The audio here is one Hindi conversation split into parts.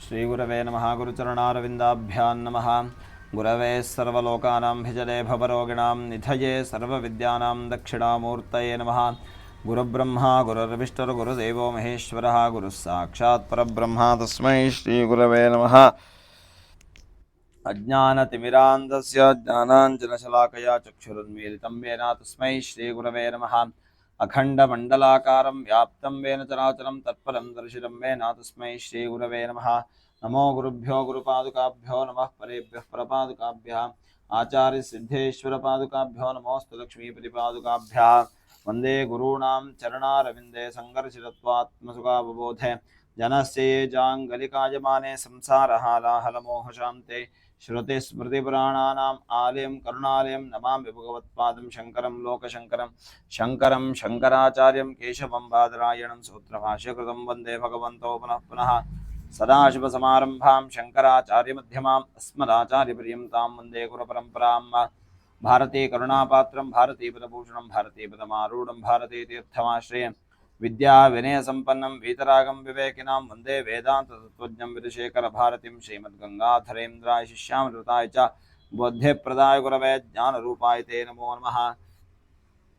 श्रीगुरवे नमः। गुरुचरणारविन्दाभ्यां नमः। गुरवे सर्वलोकानां भिजले भवरोगिणां निधये सर्वविद्यानां दक्षिणामूर्तये नमः। गुरुब्रह्मा गुरुर्विष्णुर्गुरुदेवो महेश्वरः गुरुः साक्षात् परब्रह्म तस्मै श्रीगुरवे नमः। अज्ञानतिमिरान्धस्य ज्ञानाञ्जनशलाकया चक्षुरुन्मीलितं येन तस्मै श्रीगुरवे नमः। अखण्डमण्डलाकारं व्याप्तं येन चराचरं तत्परं दर्शितं येन तस्मै श्रीगुरवे नमः। नमो गुरुभ्यो गुरुपादुकाभ्यो नमः। परेभ्यः परपादुकाभ्यः आचार्यसिद्धेश्वरपादुकाभ्यो नमोऽस्तु लक्ष्मीपतिपादुकाभ्यः। वन्दे गुरूणां चरणारविन्दे सङ्घर्षितत्वात्मसुखावबोधे जनस्य ये जाङ्गलिकायमाने संसारहालाहलमोहशान्ते श्रुतिस्मृतिपुराणानाम् आलयं करुणालयं नमामि भगवत्पादं शङ्करं लोकशङ्करं शङ्करं शङ्कराचार्यं केशवं बादरायणं सूत्रभाष्यकृतं वन्दे भगवन्तो पुनः पुनः। सदाशिवसमारम्भां शङ्कराचार्यमध्यमाम् अस्मदाचार्यपर्यन्तां वन्दे गुरुपरम्परां। भारतीकरुणापात्रं भारतीपदभूषणं भारतीपदमारूढं भारतीतीर्थमाश्रयं विद्या विनय संपन्नं वीतरागं विवेकिनां वन्दे वेदान्ततत्त्वज्ञं विदुशेखरभारतीं श्रीमद्गंगाधरेन्द्राय शिष्यामृताय च बुद्धिप्रदाय गुरवे ज्ञानरूपाय ते नमो नमः।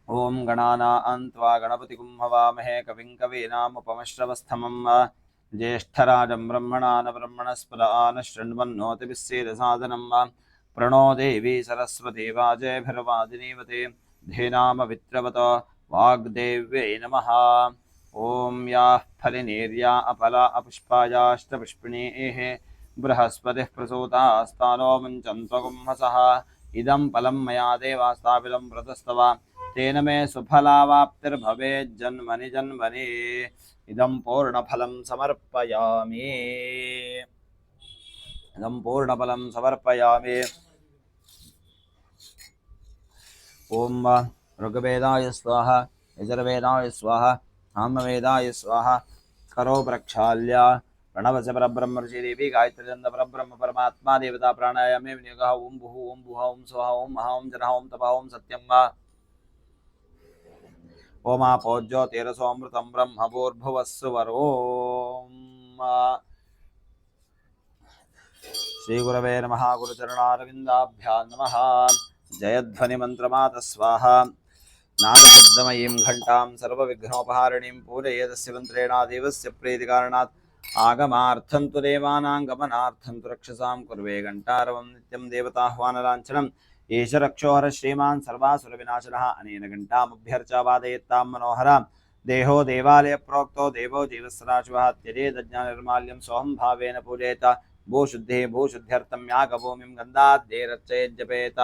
ओं गणानां त्वा गणपतिं हवामहे कविं कवीनामुपमश्रवस्तमं ज्येष्ठराजं ब्रह्मणान् ब्रह्मणस्पद आनशृण्वन्नोतिभिस्सेदसादनं प्रणो देवी सरस्वती वाजेभिर्वादिनीवते धेनामवित्रवत वाग्देव्यै नमः। ओं याः फलिनीर्या अपला अपुष्पायाष्टपुष्पिणीः बृहस्पतिः प्रसूतास्तानो मुञ्चन्त्वगुंहसः इदं फलं मया देवास्तापितं व्रतस्तव तेन मे सुफलावाप्तिर्भवेज्जन्मनि जन्मनि इदं पूर्णफलं समर्पयामि। इदं पूर्णफलं समर्पयामि। ओं ऋग्वेदाय स्वाहा यजुर्वेदाय स्वाहा सामवेदाय स्वाहा करो प्रक्षाल्य प्रणवस परब्रह्म ऋषिदेवी गायत्री नंद परब्रह्म परमात्मा देवता प्राणायामे विनियोगः। ओं भुः ओं भुवः ओं स्वः ओं महा ओं जनः ओं तपः ओं सत्यं वा ओम आपो ज्योतिरसोऽमृतं ब्रह्म भूर्भुवस्सुवरोम्। श्रीगुरवे नमः। गुरुचरणारविन्दाभ्यां नमः। जयध्वनिमन्त्रमातः स्वाहा। नादशब्दमयीं घण्टां सर्वविघ्नोपहारिणीं पूजयेदस्य मन्त्रेणादेवस्य प्रीतिकारणात् आगमार्थं तु देवानां गमनार्थं तु रक्षसां कुर्वे घण्टारवं नित्यं देवताह्वानलाञ्छनम् एष रक्षोहर श्रीमान् सर्वासुरविनाशनः अनेन घण्टामभ्यर्चा वादयेत्तां मनोहरां देहो देवालय प्रोक्तो देवो जीवस्राशिवः त्यजेदज्ञाननिर्माल्यं सोऽहं भावेन पूजयेत भूशुद्धिः भूशुद्ध्यर्थं यागभूमिं गन्धाद्यैरर्चयेज्जपेत।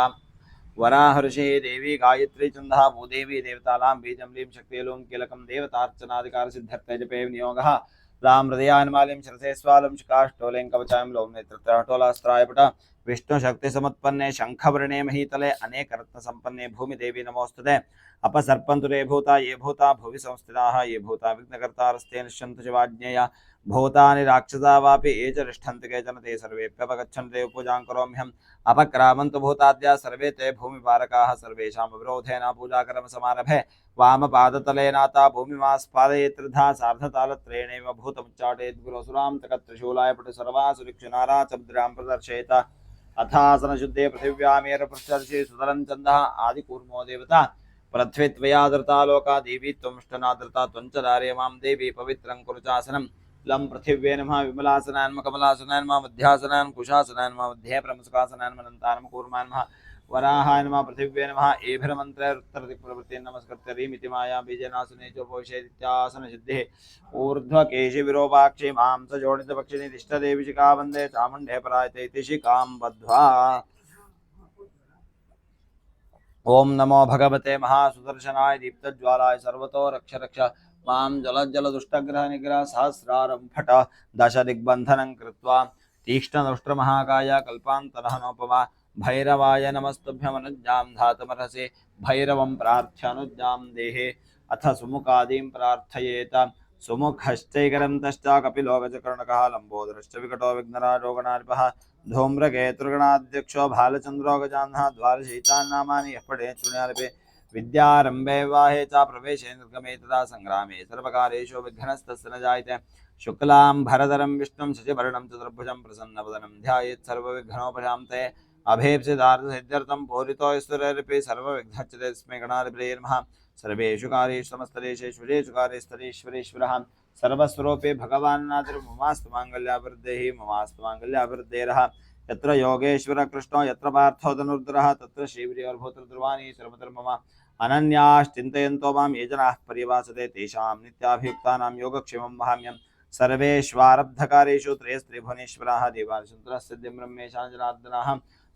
वराह ऋषि देवी गायत्री चंदः भूदेवी देवतालां बीजं लीं शक्तिलूं कीलकं देवतार्चनाधिकार सिद्ध्यर्थे जपे विनियोगः। राम हृदयान्मालिं शिरसे स्वालं शिकाष्टोलें कवचां लौं नेत्रटोलास्त्रायपट विष्णुशक्ति समुत्पन्ने शंखवर्णे महीतले अनेक रत्न संपन्ने भूमिदेवी नमोस्तुते। अपसर्पन्तु रे भूता ये भूता भुवि संस्थिताः ये भूता विघ्नकर्तारस्ते निश्चन्तु च वाज्ञया भूतानि राक्षसा वापि ये च तिष्ठन्ति केचन ते सर्वेऽप्यपगच्छन्ति पूजां करोम्यहम्। अपक्रामन्तु भूताद्या सर्वे ते भूमिपारकाः सर्वेषां विरोधेन पूजाकर्मसमारभे वामपादतलेनाता भूमिमास्पादयेत्रिधा सार्धतालत्रेणैव भूतमुच्चाटयेत् गुरुसुरां तकत्रिशूलाय पटु सर्वासुरिक्षुनारा चब्द्रां प्रदर्शयेत। अथासनशुद्धे पृथिव्यामेरपृष्ठर्षि सुतलं चन्दः आदिकूर्मो देवता पृथ्वी त्वया धृता लोका देवी त्वमुष्टना धृता त्वं च धारय मां देवी पवित्रं कुरु चासनं। लं पृथिव्ये नमः विमलासनान् कमलासनान् मा मध्यासनान् कुशासनान् मा मध्ये प्रमुसुकासनान् मनन्तान् कूर्मान् नमः। वराहाय नमः पृथिव्ये नमः एभिर्मन्त्रैरुत्तरदिक्प्रवृत्तेन नमस्कृत्य रीमिति माया बीजनासने चोपविशेदित्यासनसिद्धिः। ऊर्ध्वकेशि विरूपाक्षि मां स जोडितपक्षिणि तिष्ठदेवि शिखा वन्दे चामुण्डे परायते इति शिखां बद्ध्वा। ओं नमो भगवते महासुदर्शनाय दीप्तज्वालाय सर्वतो रक्ष रक्ष मां जलज्जलदुष्टग्रहनिग्रह सहस्रारं फट दश दिग्बन्धनं कृत्वा तीक्ष्णदुष्ट्रमहाकाय कल्पान्तरहनोपमा भैरवाय नमस्तुभ्यमनुज्ञां धातुमर्हसि भैरवं प्रार्थ्यनुज्ञां देहे अथ सुमुखादीं प्रार्थयेत। सुमुखश्चैकरन्तश्च कपिलो गजकर्णकः लम्बोदरश्च विकटो विघ्नराजो गणाधिपः धूम्रकेतुर्गणाध्यक्षो भालचन्द्रो गजाननः द्वादशैतान्नामानि यः पठेत् शृणुयादिपि विद्यारम्भे वाहे च प्रवेशे निर्गमे तथा संग्रामे सर्वकारेषु विघ्नस्तस्य न जायते। शुक्लांबरधरं विष्णुं शशिवर्णं चतुर्भुजं प्रसन्नवदनं ध्यायेत् सर्वविघ्नोपशान्ते अभीप्सितार्थसिद्ध्यर्थं पूरितो ईश्वरैरपि सर्वविघ्नच्युते तस्मै गणाधिपतये नमः। सर्वेषु कार्येषु समस्तदेशेषु कार्यस्थलेश्वरेश्वरः सर्वस्वरूपे भगवान् ममास्तु माङ्गल्याभिवृद्धेः ममास्तु माङ्गल्याभिवृद्धेरः। यत्र योगेश्वर कृष्णो यत्र पार्थो धनुर्धरः तत्र श्रीवीर्योर्भूतध्रुवाणी सर्वधर्ममा अनन्याश्चिन्तयन्तो मां ये जनाः पर्यवासते तेषां नित्याभियुक्तानां योगक्षेमं वहाम्यहम्। सर्वेष्वारब्धकारेषु त्रयस्त्रिभुवनेश्वराः देवाः सिद्धिं ब्रह्मेशान् जनार्दनाः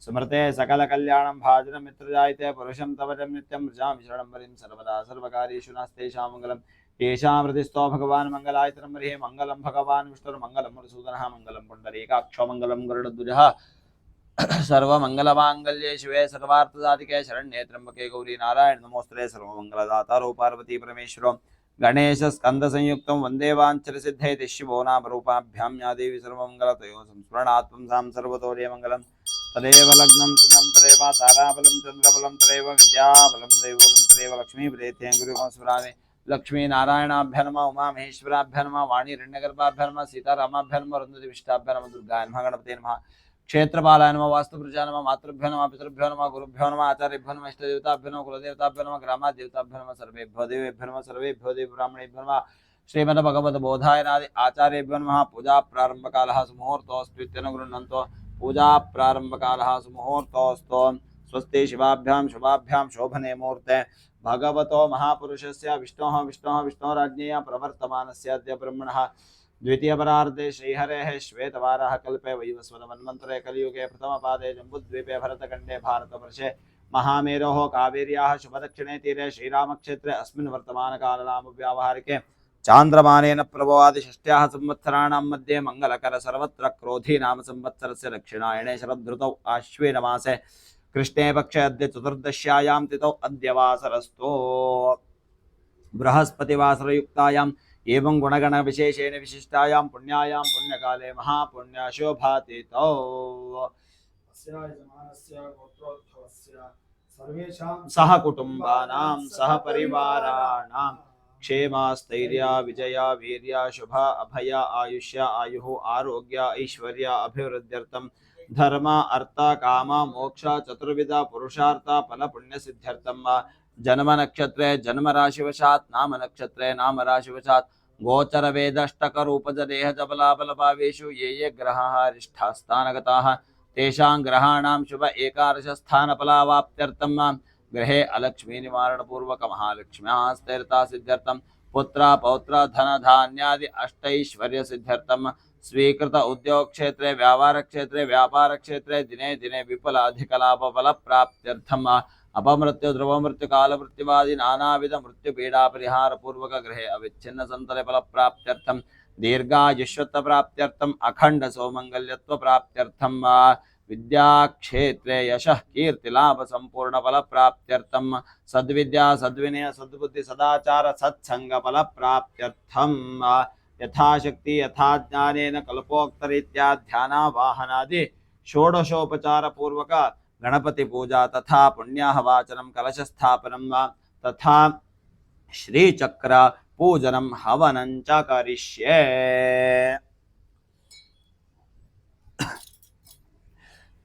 स्मृते सकलकल्याणं भाजनं मित्रजायते पुरुषं तव च नित्यं व्रजामि शरणं वरिं सर्वदा सर्वकार्येषु नास्तेषां मङ्गलम्। येषां हृदिस्थो भगवान् मङ्गलायतनं हरिः मङ्गलं भगवान् विष्णुर्मङ्गलं मधुसूदनः मङ्गलं पुण्डरीकाक्षो मङ्गलं गरुडध्वजः। सर्वमङ्गलमाङ्गल्ये शिवे सर्वार्थसाधिके शरण्ये त्र्यम्बके गौरी नारायण नमोस्तुते सर्वमङ्गलदातारो पार्वती परमेश्वरो गणेश स्कंद संयुक्तं वन्दे वाञ्छितसिद्धये शिवो नाम रूपाभ्यां या देवी सर्वमङ्गलतयो संस्मरणात्मं सां सर्वतोर्ये मङ्गलं। तदेव लग्नं सुदं तदेव ताराबलं चन्द्रबलं तदेव विद्याबलं दैवबलं तदेव लक्ष्मीप्रेत्यै गुरुस्मरामि। लक्ष्मी नारायणाभ्य नमः उमा महेश्वराभ्य नमः वाणी हिरण्यगर्भाभ्य नमः सीतारामाभ्य नमः रुद्रदेविष्टाभ्य नमः दुर्गाय नमः गणपते नमः क्षेत्रपालाय नमः वास्तुप्रजा नमः मातृभ्यो नमः पितृभ्यो नमः गुरुभ्यो नमः आचार्यभ्यो नमः इष्टदेवताभ्यो नमः कुलदेवताभ्यो नमः ग्रामादेवताभ्यो नमः सर्वेभ्यो देवेभ्यो नमः सर्वेभ्यो देवब्राह्मणेभ्यो नमः श्रीमद्भगवद्बोधायनादि आचार्येभ्यो नमः। पूजा प्रारंभकालः सुमुहूर्तोऽस्तु इत्यनुगृह्णन्तो पूजा प्रारंभकालः सुमुहूर्तोऽस्तु। स्वस्ति शिवाभ्यां शुभाभ्यां शोभने मुहूर्ते भगवतो महापुरुषस्य विष्णोराज्ञया प्रवर्तमानस्य अद्य ब्रह्मणः द्वितीयपरार्धे श्रीहरेः श्वेतवारः कल्पे वैवस्वतमन्वन्तरे कलियुगे प्रथमपादे जम्बुद्वीपे भरतखण्डे भारतवर्षे महामेरोः कावेर्याः शुभदक्षिणे तीरे श्रीरामक्षेत्रे अस्मिन् वर्तमानकालनामव्यावहारिके चान्द्रमानेन प्रभवादि षष्ट्याः संवत्सराणां मध्ये मङ्गलकर सर्वत्र क्रोधी नाम संवत्सरस्य दक्षिणायणे शरदृतौ आश्विनमासे कृष्णे पक्षे अद्य चतुर्दश्यायां तिथौ अद्य वासरस्तो बृहस्पतिवासरयुक्तायाम् एवं गुणगण विशेषेण विशिष्टायां पुण्यायां पुण्यकाले महापुण्यशोभातिथौ सह कुटुम्बानां सह परिवाराणां क्षेमास्थैर्या विजया वीर्या शुभा अभया आयुष्य आयुः आरोग्य ऐश्वर्य अभिवृद्ध्यर्थं धर्म अर्थ काम मोक्ष चतुर्विध पुरुषार्थ फल पुण्य सिद्ध्यर्थं जन्म नक्षत्रे जन्म राशिवशात् नाम नक्षत्रे नाम राशिवशात् गोचर वेदष्टक रूपज देह जबलाबलभावेषु ये ग्रहाः रिष्ठास्थानगताः तेषां ग्रहाणां शुभ एकादश स्थानफलावाप्त्यर्थं गृहे अलक्ष्मी निवारण पूर्वक महालक्ष्म्यास्तेरता सिद्ध्यर्थं पुत्र पौत्र धन धान्यादि अष्टैश्वर्य सिद्ध्यर्थं स्वीकृत उद्योग क्षेत्रे व्यापार क्षेत्रे दिने दिने विपुल अधिक लाभ फल प्राप्त्यर्थम अपमृत्यु ध्रुव मृत्यु काल मृत्युवादि नानाविध मृत्यु पीड़ा परिहार पूर्वक गृहे अविच्छिन्न संतल फल प्राप्त्यर्थम दीर्घायुष्वत्व प्राप्त्यर्थम अखंड सौमंगल्यत्व प्राप्त्यर्थम विद्या क्षेत्रे यशः कीर्ति लाभ संपूर्ण फल प्राप्त्यर्थम सद्विद्या सद्विनय सद्बुद्धि सदाचार सत्संग फल प्राप्त्यर्थम यथाशक्ति यथाज्ञानेन कल्पोक्तरीत्या ध्यानावाहनादि षोडशोपचार पूर्वक गणपति पूजा तथा पुण्याहवाचनं कलशस्थापनं तथा श्रीचक्र पूजनं हवनं च करिष्ये।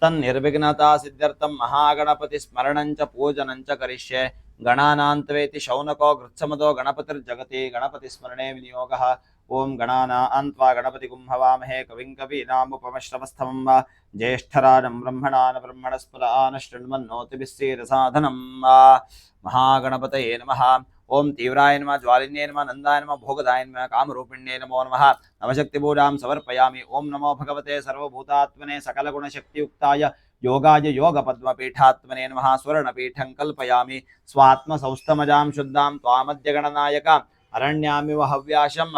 तन्निर्विघ्नता सिद्ध्यर्थं महागणपति स्मरणं च पूजनं च करिष्ये। गणानान्त्वेति शौनको गृत्समदो गणपतिर्जगति गणपति स्मरणे विनियोगः। ओं गणानान्त्वा गणपतिगुं हवामहे कविं कवीनामुपमश्रवस्तमं ज्येष्ठराजं ब्रह्मणान् ब्रह्मणस्पदान् शृण्वन्नोतिभिः सीदसाधनं महागणपतये नमः। ओं तीव्राय नमः ज्वालिन्ये नमः नन्दाय नमः भोगदाय नमः कामरूपिण्ये नमो नमः। नवशक्तिपूजां समर्पयामि। ओं नमो भगवते सर्वभूतात्मने सकलगुणशक्तियुक्ताय योगाय योगपद्मपीठात्मने नमः। स्वर्णपीठं कल्पयामि स्वात्मसौस्तमजां शुद्धां त्वामद्य गणनायक अरण्यामिव हव्याशं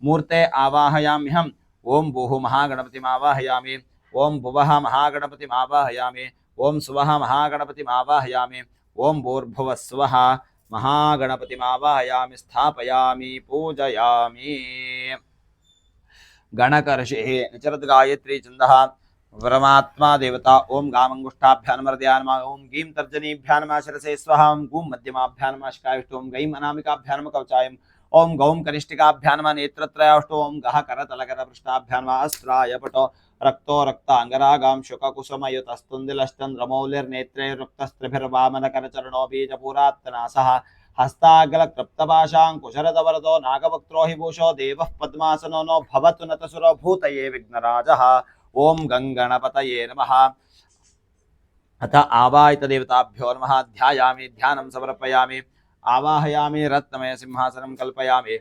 मूर्ते आवाहयाम्यहम्। ओं भूः महागणपतिमावाहयामि। ओं भुवः महागणपतिमावाहयामि। ओं सुवः महागणपतिमावाहयामि। ओं भूर्भुवः स्वः महागणपतिमावाहयामि स्थापयामि पूजयामि। गणकर्षिः निचरद् गायत्री छन्दः परमात्मा देवता। ओं गामंगुष्ठाभ्यां नमर्दया नमः। ओं गीं तर्जनीभ्यां नमः शिरसे स्वाहा। ओं गूं मध्यमाभ्यां नमः शिखाविष्टु। ओं गैं अनामिकाभ्यां नमः कवचायम्। ओम गौम कनिष्ठिकाभ्यां नमः नेत्रत्रयाष्टो ओम गह करतलकरपृष्ठाभ्यां नमः अस्त्राय पटो रक्तो रक्तांगरागां शुककुसुमयुतस्तुन्दिलश्चन्द्रमौलिर्नेत्रैरुक्तस्त्रिभिर्वामनकरचरणो बीजपुरात्तनासः हस्तागलकृप्तपाशाङ्कुशरदवरदो नागवक्त्रो हि भूषो देवः पद्मासनो नो भवतु नतसुरो भूतये विघ्नराजः ओम गंगणपतये नमः। अथ आवाहित देवताभ्यो नमः। ध्यायामि ध्यानं समर्पयामि आवाहयामि रत्नमय सिंहासनं कल्पयामि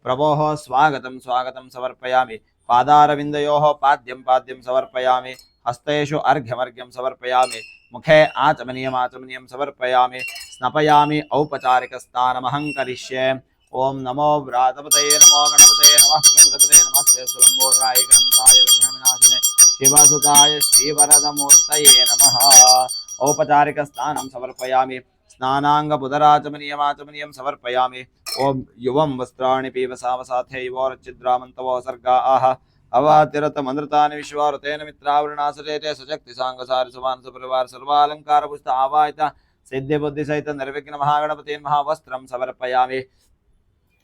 प्रभोः स्वागतं स्वागतं समर्पयामि पादारविन्दयोः पाद्यं पाद्यं समर्पयामि हस्तेषु अर्घ्यमर्घ्यं समर्पयामि मुखे आचमनीयं समर्पयामि स्नपयामि औपचारिकस्नानमहं करिष्ये ओम नमो व्रातपतये नमो गणपतये नमः प्रमदपतये नमस्ते सुलम्बोदराय ग्रन्थाय विघ्नविनाशिने शिवसुताय श्रीवरदमूर्तये नमः। औपचारिकस्नानं समर्पयामि स्नानाङ्गपुदराचमनीयमाचमनीयं समर्पयामि ओम युवं वस्त्राणि पीवसावसाथे युवोरचिद्रामन्तवो सर्गा आह अवातिरतमनृतानि विश्वारुतेन मित्रावृणासुरेते सशक्तिसाङ्गसारि सुवान् सुपरिवार सर्वालङ्कार पुष्ट आवाहित सिद्धिबुद्धिसहित निर्विघ्न महागणपते महावस्त्रं समर्पयामि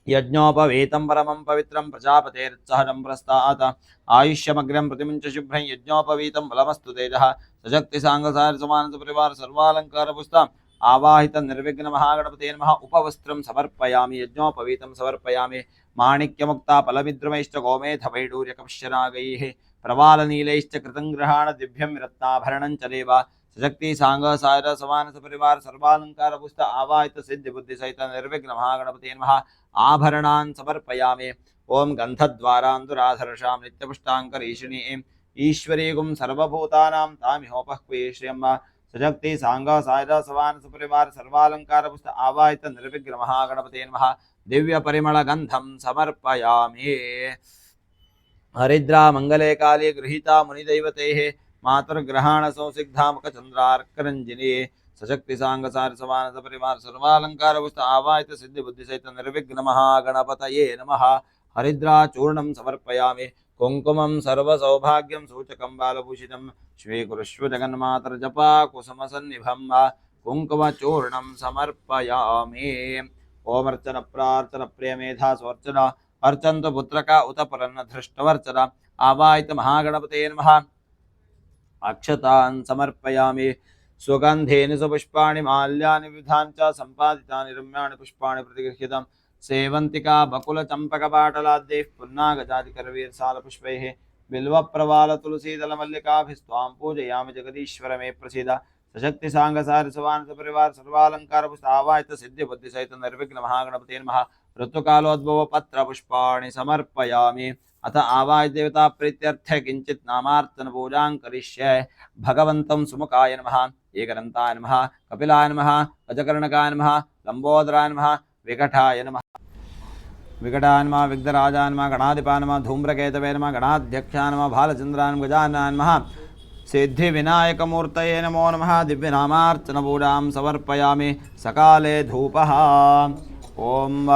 यज्ञोपवीतं परमं पवित्रं प्रजापतेर्सहजं प्रस्तात् आयुष्यमग्रं प्रतिमुञ्च शुभ्रं यज्ञोपवीतं बलमस्तु तेजः सशक्तिसाङ्गसारि सुवान् सुपरिवार सर्वालङ्कार पुष्ट आवाहित निर्विघ्न महागणपते नमः उपवस्त्रं समर्पयामि यज्ञोपवीतं समर्पयामि माणिक्यमुक्ता फलविद्रुमैश्च गोमेधवैडूर्यकपश्यनागैः प्रवालनीलैश्च कृतं ग्रहाण दिव्यं रत्नाभरणं च देव सशक्ति सांग सायर समान सपरिवार सर्वालंकार पुष्ट आवाहित सिद्धि बुद्धि सहित निर्विघ्न महागणपते नमः आभरणान् समर्पयामि ओम गन्धद्वारान्दुराधर्षां नित्यपुष्टाङ्करीषिणीं ईश्वरीगुं सर्वभूतानां तामिहोपह्वे श्रियं सशक्ति सांग सायर समान सपरिवार सर्वालंकार पुष्ट आवाहित निर्विघ्न महागणपते नमः दिव्य परिमल गंधं समर्पयामि हरिद्रा मंगले काले गृहीता मुनिदैवतेः मातुर्ग्रहाण संसिग्धा मुखचंद्रार्करंजिनी सशक्ति सांगसार समान सपरिवार सर्वालंकार पुष्ट आवाहित सिद्धि बुद्धि सहित निर्विघ्न महागणपतये नमः हरिद्रा चूर्णं समर्पयामि कुंकुमं सर्वसौभाग्यं सूचकं बालभूषितं स्वीकुरुष्व जगन्मातर्जपा कुसुमसन्निभं कुंकुमचूर्णं समर्पयामि ओम अर्चन प्रार्थन प्रिय मेधा स्वर्चन अर्चंत पुत्रका उत परन्न धृष्टवर्चन आवाहित महागणपते नमः अक्षतान् समर्पयामि सुगंधेन सुपुष्पाणि माल्यानि विविधानि च सम्पादितानि रम्याणि पुष्पाणि प्रतिगृह्यतां सेवन्तिका बकुल चंपक पाटलाद्यैः पुन्नागजादिकरवीरसालपुष्पैः बिल्वप्रवाल तुलसीदल मल्लिकाभिस्त्वां पूजयामि जगदीश्वर मे प्रसीद सशक्ति सांगसार सवान सपरिवार सर्वालंकार पुष्ट आवाहित सिद्धि बुद्धि सहित निर्विघ्न महागणपते नमः ऋतुकालोद्भव पत्र पुष्पाणि समर्पयामि अथ आवाहित देवता प्रीत्यर्थे किंचित नामार्चन पूजां करिष्ये भगवन्तं सुमुखाय नमः एकदन्ताय नमः कपिलाय नमः अजकर्णकाय नमः लंबोदराय नमः विकटाय नमः विघ्नराजाय नमः गणाधिपाय नमः धूम्रकेतवे नमः गणाध्यक्षाय नमः भालचन्द्राय नमः गजाननाय नमः सिद्धिविनायकमूर्तये नमो नमः दिव्यनामार्चनपूजां समर्पयामि सकाले धूपः ओम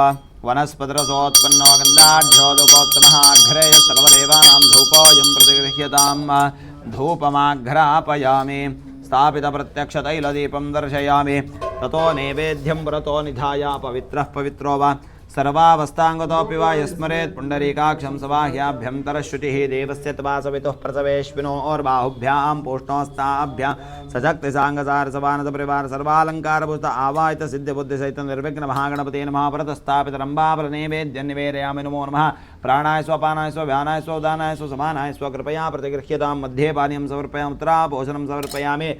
वनस्पतिरसोत्पन्नो गन्धाढ्योदकोत्तमः अघ्रे सर्वदेवानां धूपोऽयं प्रतिगृह्यतां धूपमाघ्रापयामि स्थापितप्रत्यक्षतैलदीपं दर्शयामि ततो नैवेद्यं व्रतो निधाय पवित्रः पवित्रो वा सर्वावस्थांगतोऽपि वा यस्मरेत् पुण्डरीकाक्षं सबाह्याभ्यन्तरश्रुतिः देवस्य तवासवितुः प्रसवेश्विनोर्बाहुभ्यां पोष्णोस्ताभ्यां सशक्तिसाङ्गसार सवानसपरिवार सर्वालङ्कारभूत आवाहित सिद्धिबुद्धिसहित निर्विघ्न महागणपते नमः व्रतस्थापित रम्भाफलनैवेद्यं निवेदयामि नमो नमः प्राणाय स्वपानाय स्वव्यानाय स्वोदानाय स्वसमानाय स्वकृपया प्रतिगृह्यतां मध्ये पानीयं समर्पयामि उत्तराभोजनं समर्पयामि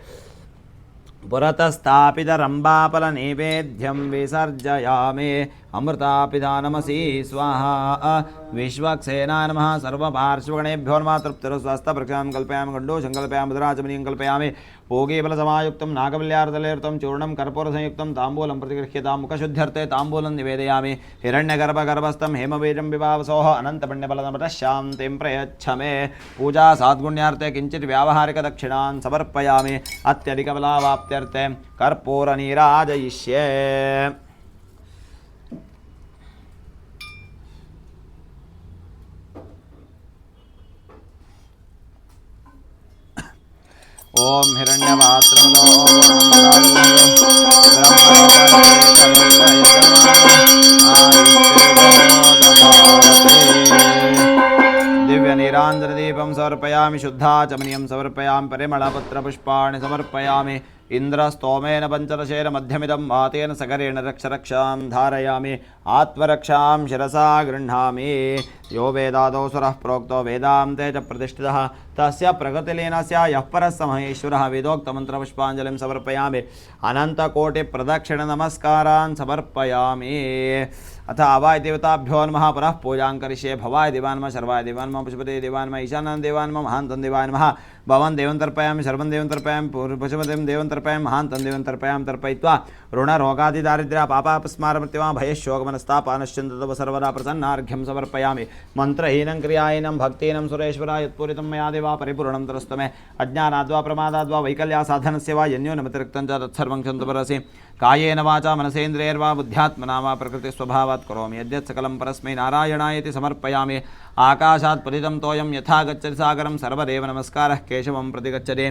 पुरतस्थापित रम्भाफलनैवेद्यं विसर्जयामि अमृतापिधानमसि स्वाहा विश्वक्सेनाय नमः सर्वपार्श्वगणेभ्यो नमः तृप्तिरस्वस्थप्रक्षां कल्पयामि गण्डूशं कल्पयामि मुद्राचमनीं कल्पयामि पूगीफलसमायुक्तं नागवल्यार्दलेर्तं चूर्णं कर्पूरसंयुक्तं ताम्बूलं प्रतिगृह्यतां मुखशुद्ध्यर्थे ताम्बूलं निवेदयामि हिरण्यगर्भगर्भस्थं हेमबीजं विभावसोः अनन्तपुण्यफलदमतः शान्तिं प्रयच्छ मे पूजा साद्गुण्यार्थे किञ्चित् व्यावहारिकदक्षिणान् समर्पयामि अत्यधिकफलावाप्त्यर्थे कर्पूरनीराजयिष्ये ओम हिरण्यवास्त्रमदो दिव्य नीरांजनदीपं समर्पयामि शुद्धाचमनीयं समर्पयामि परिमलपत्रपुष्पाणि समर्पयामि इंद्रस्तोमेन पंचदशेन मध्यमिदं मातेन सगरेण रक्षरक्षां धारयामि आत्मरक्षां शिरसा गृह्णामि यो वेदादौ सुरः प्रोक्तो वेदान्ते च प्रतिष्ठितः तस्य प्रगतिलीनस्य यः परः महेश्वरः वेदोक्तमन्त्रपुष्पाञ्जलिं समर्पयामि अनन्तकोटिप्रदक्षिणनमस्कारान् समर्पयामि अथ आवाय देवताभ्यो नमः पुनः पूजां करिष्ये भवाय देवाय नमः शर्वाय देवाय नमः पशुपते देवाय नमः ईशानाय देवाय नमः महान्तं देवाय नमः भवन् देवं तर्पयामि शर्वं देवं तर्पयामि पशुपतिं देवं तर्पयामि महान्तं देवं तर्पयामि तर्पयित्वा ऋणरोगादिदारिद्र्य पापापस्मारमृत्युमा भयशोकमनस्तापानश्चिन्ततव सर्वदा प्रसन्नार्घ्यं समर्पयामि मंत्रहीनं क्रियाहीनं भक्तिहीनं सुरेश्वरा यत्पूरितं मया देवा परिपूर्णं तरस्तु मे अज्ञानाद्वा प्रमादाद्वा वैकल्यासाधनस्य वा यन्योनमतिरिक्तं च तत्सर्वं क्षन्तुपरसि कायेन वाचा मनसेन्द्रियैर्वा बुद्ध्यात्मना वा प्रकृतिस्वभावात् करोमि यद्यत् सकलं परस्मै नारायणायति समर्पयामि आकाशात् पतितं तोयं यथा गच्छति सागरं सर्वदेव नमस्कारः केशवं प्रति गच्छति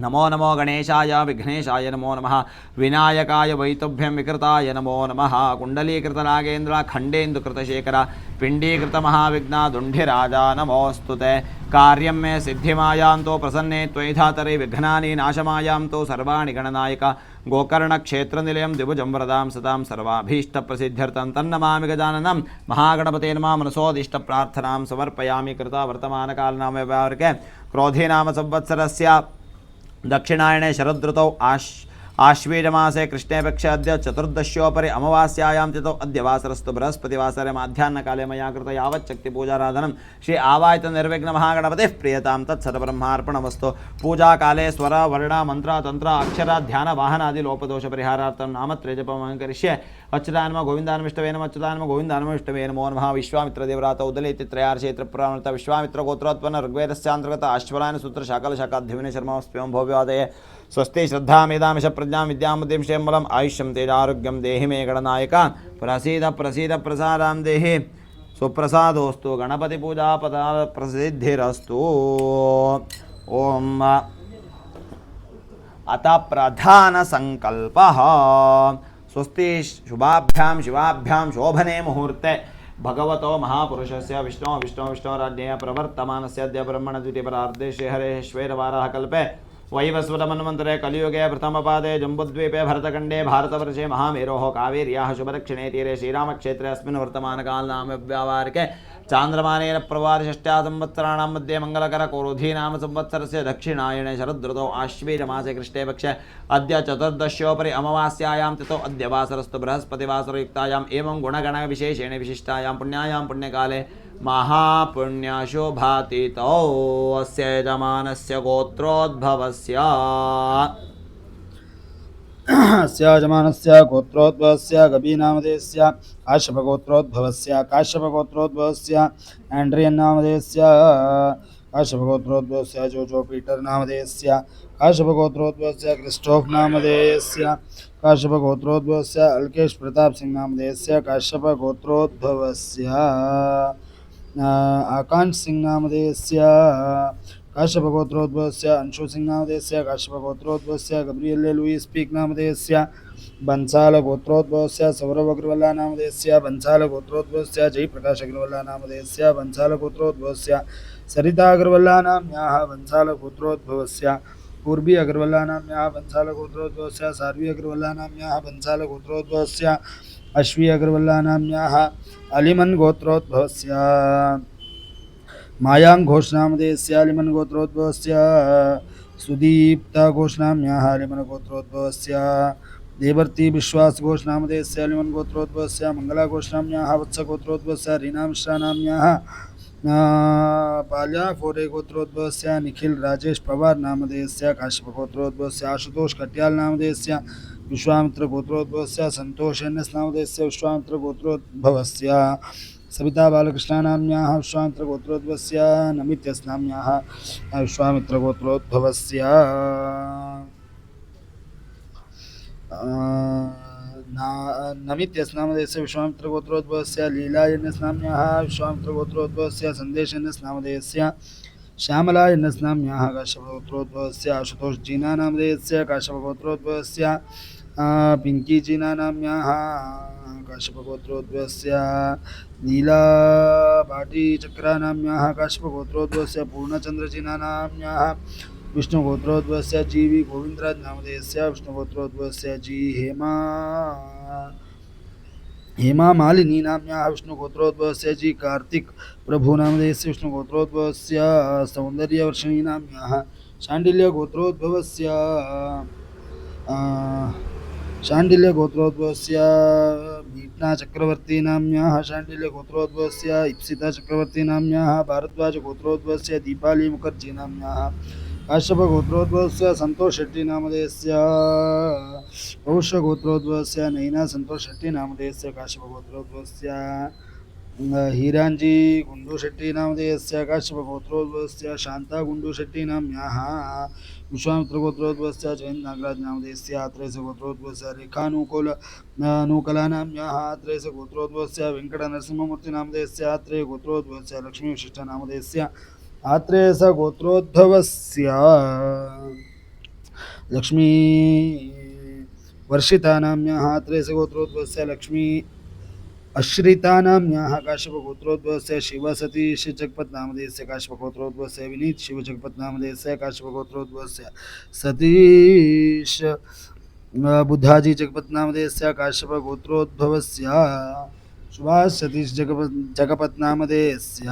नमो नमो गणेशाय विघ्नेशाय नमो नमः विनायकाय वैतुभ्यं विकृताय नमो नमः कुण्डलीकृतनागेन्द्र खण्डेन्दुकृतशेखर पिण्डीकृतमहाविघ्नादुण्ढिराजा नमोऽस्तु ते कार्यं मे सिद्धिमायां तो प्रसन्ने त्वयि धातरे विघ्नानि नाशमायां तो सर्वाणि गणनायक गोकर्णक्षेत्रनिलयं द्विभुजं वरदां सदां सर्वाभीष्टप्रसिद्ध्यर्थं तन्नमामि गजाननं महागणपते नमः मनसोदिष्टप्रार्थनां समर्पयामि कृता वर्तमानकालनाम व्यवहारिके क्रोधीनाम संवत्सरस्य दक्षिणायणे शरदृतौ आश्वीजमासे कृष्णेपक्ष अद्य चतुर्दश्योपरि अमावास्यायां तिथौ अद्य वासरस्तु बृहस्पतिवासरे माध्याह्नकाले मया कृत यावच्छक्तिपूजाराधनं श्री आवाहित निर्विघ्न महागणपतिः प्रियतां तत्सर्वब्रह्मार्पणमस्तु पूजाकाले स्वर वर्ण मंत्र तंत्र अक्षर ध्यान वाहनादि लोपदोषपरिहारार्थं नामत्रय जपं करिष्ये अच्युताय नमः गोविन्दाय नमः इष्टवे नमः अच्युताय नमः गोविन्दाय नमः इष्टवे नमो नमः विश्वामित्रदेवरात उदलेति त्रयार्षेत्रपुराणत विश्वामित्रगोत्रोत्पन्न ऋग्वेदस्यान्तर्गत अश्वलायन सूत्र शाकलशाखाद्यविने शर्मास्त्वं भव्यादये स्वस्ति श्रद्धा मेधामिष प्रज्ञा विद्यां बुद्धिं क्षेमबलम् आयुष्यं तेजारोग्यं देहि मे गणनायका प्रसीद प्रसीद प्रसादां देहि सुप्रसादोस्तु गणपति पूजा पदा प्रसिद्धिरस्तु ओम अत प्रधान संकल्पः स्वस्ति शुभाभ्यां शिवाभ्यां शोभने मुहूर्ते भगवतो महापुरुषस्य विष्णोराज्ञया प्रवर्तमानस्य अद्य ब्रह्मण द्वितीयपरार्धे श्रीहरेः श्वेतवाराः कल्पे वैवस्वतमन्वन्तरे कलियुगे प्रथमपादे जम्बुद्वीपे भरतखण्डे भारतवर्षे महामेरोः कावेर्याः शुभदक्षिणे तीरे श्रीरामक्षेत्रे अस्मिन् वर्तमानकालनाम व्यावहारिके चान्द्रमानेन प्रवारिषष्ट्या संवत्सराणां मध्ये मङ्गलकरकोरोधीनाम संवत्सरस्य दक्षिणायणे शरदृतौ आश्वीजमासे कृष्णेपक्षे अद्य चतुर्दश्योपरि अमावास्यायां तिथौ अद्य वासरस्तु बृहस्पतिवासरयुक्तायाम् एवं गुणगणविशेषेण विशिष्टायां पुण्यायां पुण्यकाले महापुण्यशोभातीतौ अस्य यजमानस्य गोत्रोद्भवस्य यजमानस्य गोत्रोद्भवस्य गबीनामधेयस्य काश्यपगोत्रोद्भवस्य एंड्रियन नामधेयस्य काश्यपगोत्रोद्भवस्य जोजो पीटर नामधेयस्य काश्यपगोत्रोद्भवस्य क्रिस्टोफ नामधेयस्य काश्यपगोत्रोद्भवस्य अल्केश प्रताप सिंह नामधेयस्य काश्यपगोत्रोद्भवस्य आकांक्ष सिंह नामधेयस्य काश्यपगोत्रोद्भवस्य अंशु सिंह नामधेयस्य काश्यपगोत्रोद्भवस्य गब्रियल लुईस पीक नामधेयस्य बंसाल गोत्रोद्भवस्य सौरभ अग्रवाल नामधेयस्य बंसाल गोत्रोद्भवस्य जयप्रकाश अग्रवाल नामधेयस्य बंसाल गोत्रोद्भवस्य सरिता अग्रवाल नाम्याः बंसाल गोत्रोद्भवस्य पूर्वी अग्रवाल नाम्याः बंसाल गोत्रोद्भवस्य सार्वी अग्रवाल नाम्याः बंसाल गोत्रोद्भवस्य अश्वी अग्रवाल नाम्याः अलिमन गोत्रोद्भवस्य मायांग घोष नामधेयस्य अलिमन गोत्रोद्भवस्य सुदीप्ता घोष नाम्याः अलिमन गोत्रोद्भवस्य देवर्ती विश्वास घोष नामधेयस्य अलिमन गोत्रोद्भवस्य मंगला घोष नाम्याः वत्स गोत्रोद्भवस्य रीना मिश्रा नाम्याः पाल्या फोरे गोत्रोद्भवस्य निखिल राजेश पवार नामधेयस्य काश्यप गोत्रोद्भवस्य आशुतोष कट्याल नामधेयस्य विश्वामित्र गोत्रोद्भवस्य संतोष एन्एस नामधेयस्य विश्वामित्र गोत्रोद्भवस्य सविता बालकृष्ण नाम्याः विश्वामित्र गोत्रोद्भवस्य नमित्यस नाम्याः विश्वामित्र गोत्रोद्भवस्य नमित्यस नामधेयस्य विश्वामित्र गोत्रोद्भवस्य लीला एन्एस नाम्याः विश्वामित्र गोत्रोद्भवस्य संदेश एन्एस नामधेयस्य श्यामलायनस्नाम्याः काश्यपगोत्रोद्भवस्य आशुतोषजीनानामधेयस्य काश्यपगोत्रोद्भवस्य पिङ्कीजीनानाम्याः काश्यपगोत्रोद्भवस्य नीलाभाटीचक्रानाम्याः काश्यपगोत्रोद्भवस्य पूर्णचन्द्रजीनानाम्याः विष्णुगोत्रोद्भवस्य जीवी गोविन्दराजनामधेयस्य विष्णुगोत्रोद्भवस्य जी हेमा मालिनी नाम्याः विष्णुगोत्रोद्भवस्य जी कार्तिक प्रभुनामधेयस्य विष्णुगोत्रोद्भवस्य सौन्दर्यवर्षिणी नाम्याः शाण्डिल्यगोत्रोद्भवस्य शाण्डिल्यगोत्रोद्भवस्य भीष्णाचक्रवर्ती नाम्याः शाण्डिल्यगोत्रोद्भवस्य इप्सिता चक्रवर्ती नाम्याः भारद्वाजगोत्रोद्भवस्य दीपाली मुखर्जी नाम्याः काश्यपगोत्रोद्भवस्य संतोष शेट्टी नामधेयस्य पौष्यगोत्रोद्भवस्य नैना संतोष शेट्टी नामधेयस्य काश्यपगोत्रोद्भवस्य हीरांजी गुंडू शेट्टी नामधेयस्य काश्यपगोत्रोद्भवस्य शांता गुंडू शेट्टी नाम्याः विश्वामित्रगोत्रोद्भवस्य जयंत नागराज नामधेयस्य आत्रेयस्य गोत्रोद्भवस्य रेखानुकूल नूकला नाम्याः आत्रेयस्य गोत्रोद्भवस्य वेङ्कटनरसिंहमूर्ति नामधेयस्य आत्रेय गोत्रोद्भवस्य लक्ष्मीविशिष्ट नामधेयस्य आत्रेयस्य गोत्रोद्भवस्य लक्ष्मी वर्षिता नाम्याः आत्रेयस्य गोत्रोद्भवस्य लक्ष्मी अश्रिता नाम्याः काश्यपगोत्रोद्भवस्य शिवसतीश जगपत् नामधेयस्य काश्यपगोत्रोद्भवस्य विनीत शिवजगपत् नामधेयस्य काश्यपगोत्रोद्भवस्य सतीश बुद्धाजी जगपत् नामधेयस्य काश्यपगोत्रोद्भवस्य सुभाष सतीश जगपत् नामधेयस्य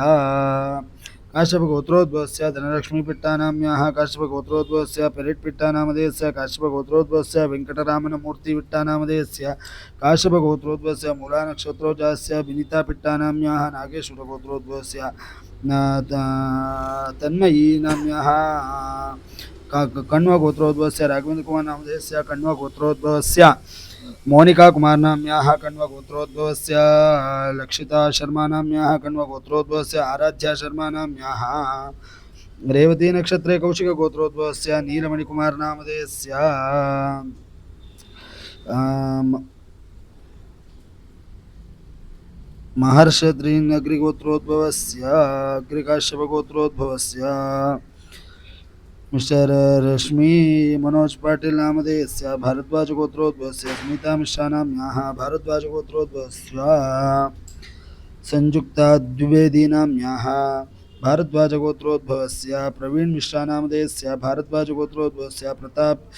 काश्यपगोत्रोद्भवस्य धनलक्ष्मीपिट्टानाम्याः काश्यपगोत्रोद्भवस्य पेरिट्पिट्टानामधेयस्य काश्यपगोत्रोद्भवस्य वेङ्कटरामनमूर्तिपिट्टानामधेयस्य काश्यपगोत्रोद्भवस्य मूलानक्षत्रोजास्य विनीतापिट्टानाम्याः नागेश्वरगोत्रोद्भवस्य तन्मयी नाम्याः कण्वगोत्रोद्भवस्य राघवेन्द्रकुमार नामधेयस्य कण्वगोत्रोद्भवस्य मोनिका कुमार नाम्याः कण्वगोत्रोद्भवस्य लक्षिता शर्मा नाम्याः कण्वगोत्रोद्भवस्य आराध्या शर्मा नाम्याः रेवती नक्षत्रे कौशिकगोत्रोद्भवस्य नीलमणिकुमार नामधेयस्य महर्षद्रीनगरिगोत्रोद्भवस्य अग्रिकाश्यपगोत्रोद्भवस्य मिस्टर रश्मि मनोज पाटिल नामधेयस्य भारद्वाज गोत्रोद्भवस्य स्मिता मिश्रा नाम्याः भारद्वाज गोत्रोद्भवस्य संयुक्ता द्विवेदी नाम्याः भारद्वाज गोत्रोद्भवस्य प्रवीण मिश्रा नामधेयस्य भारद्वाज गोत्रोद्भवस्य प्रताप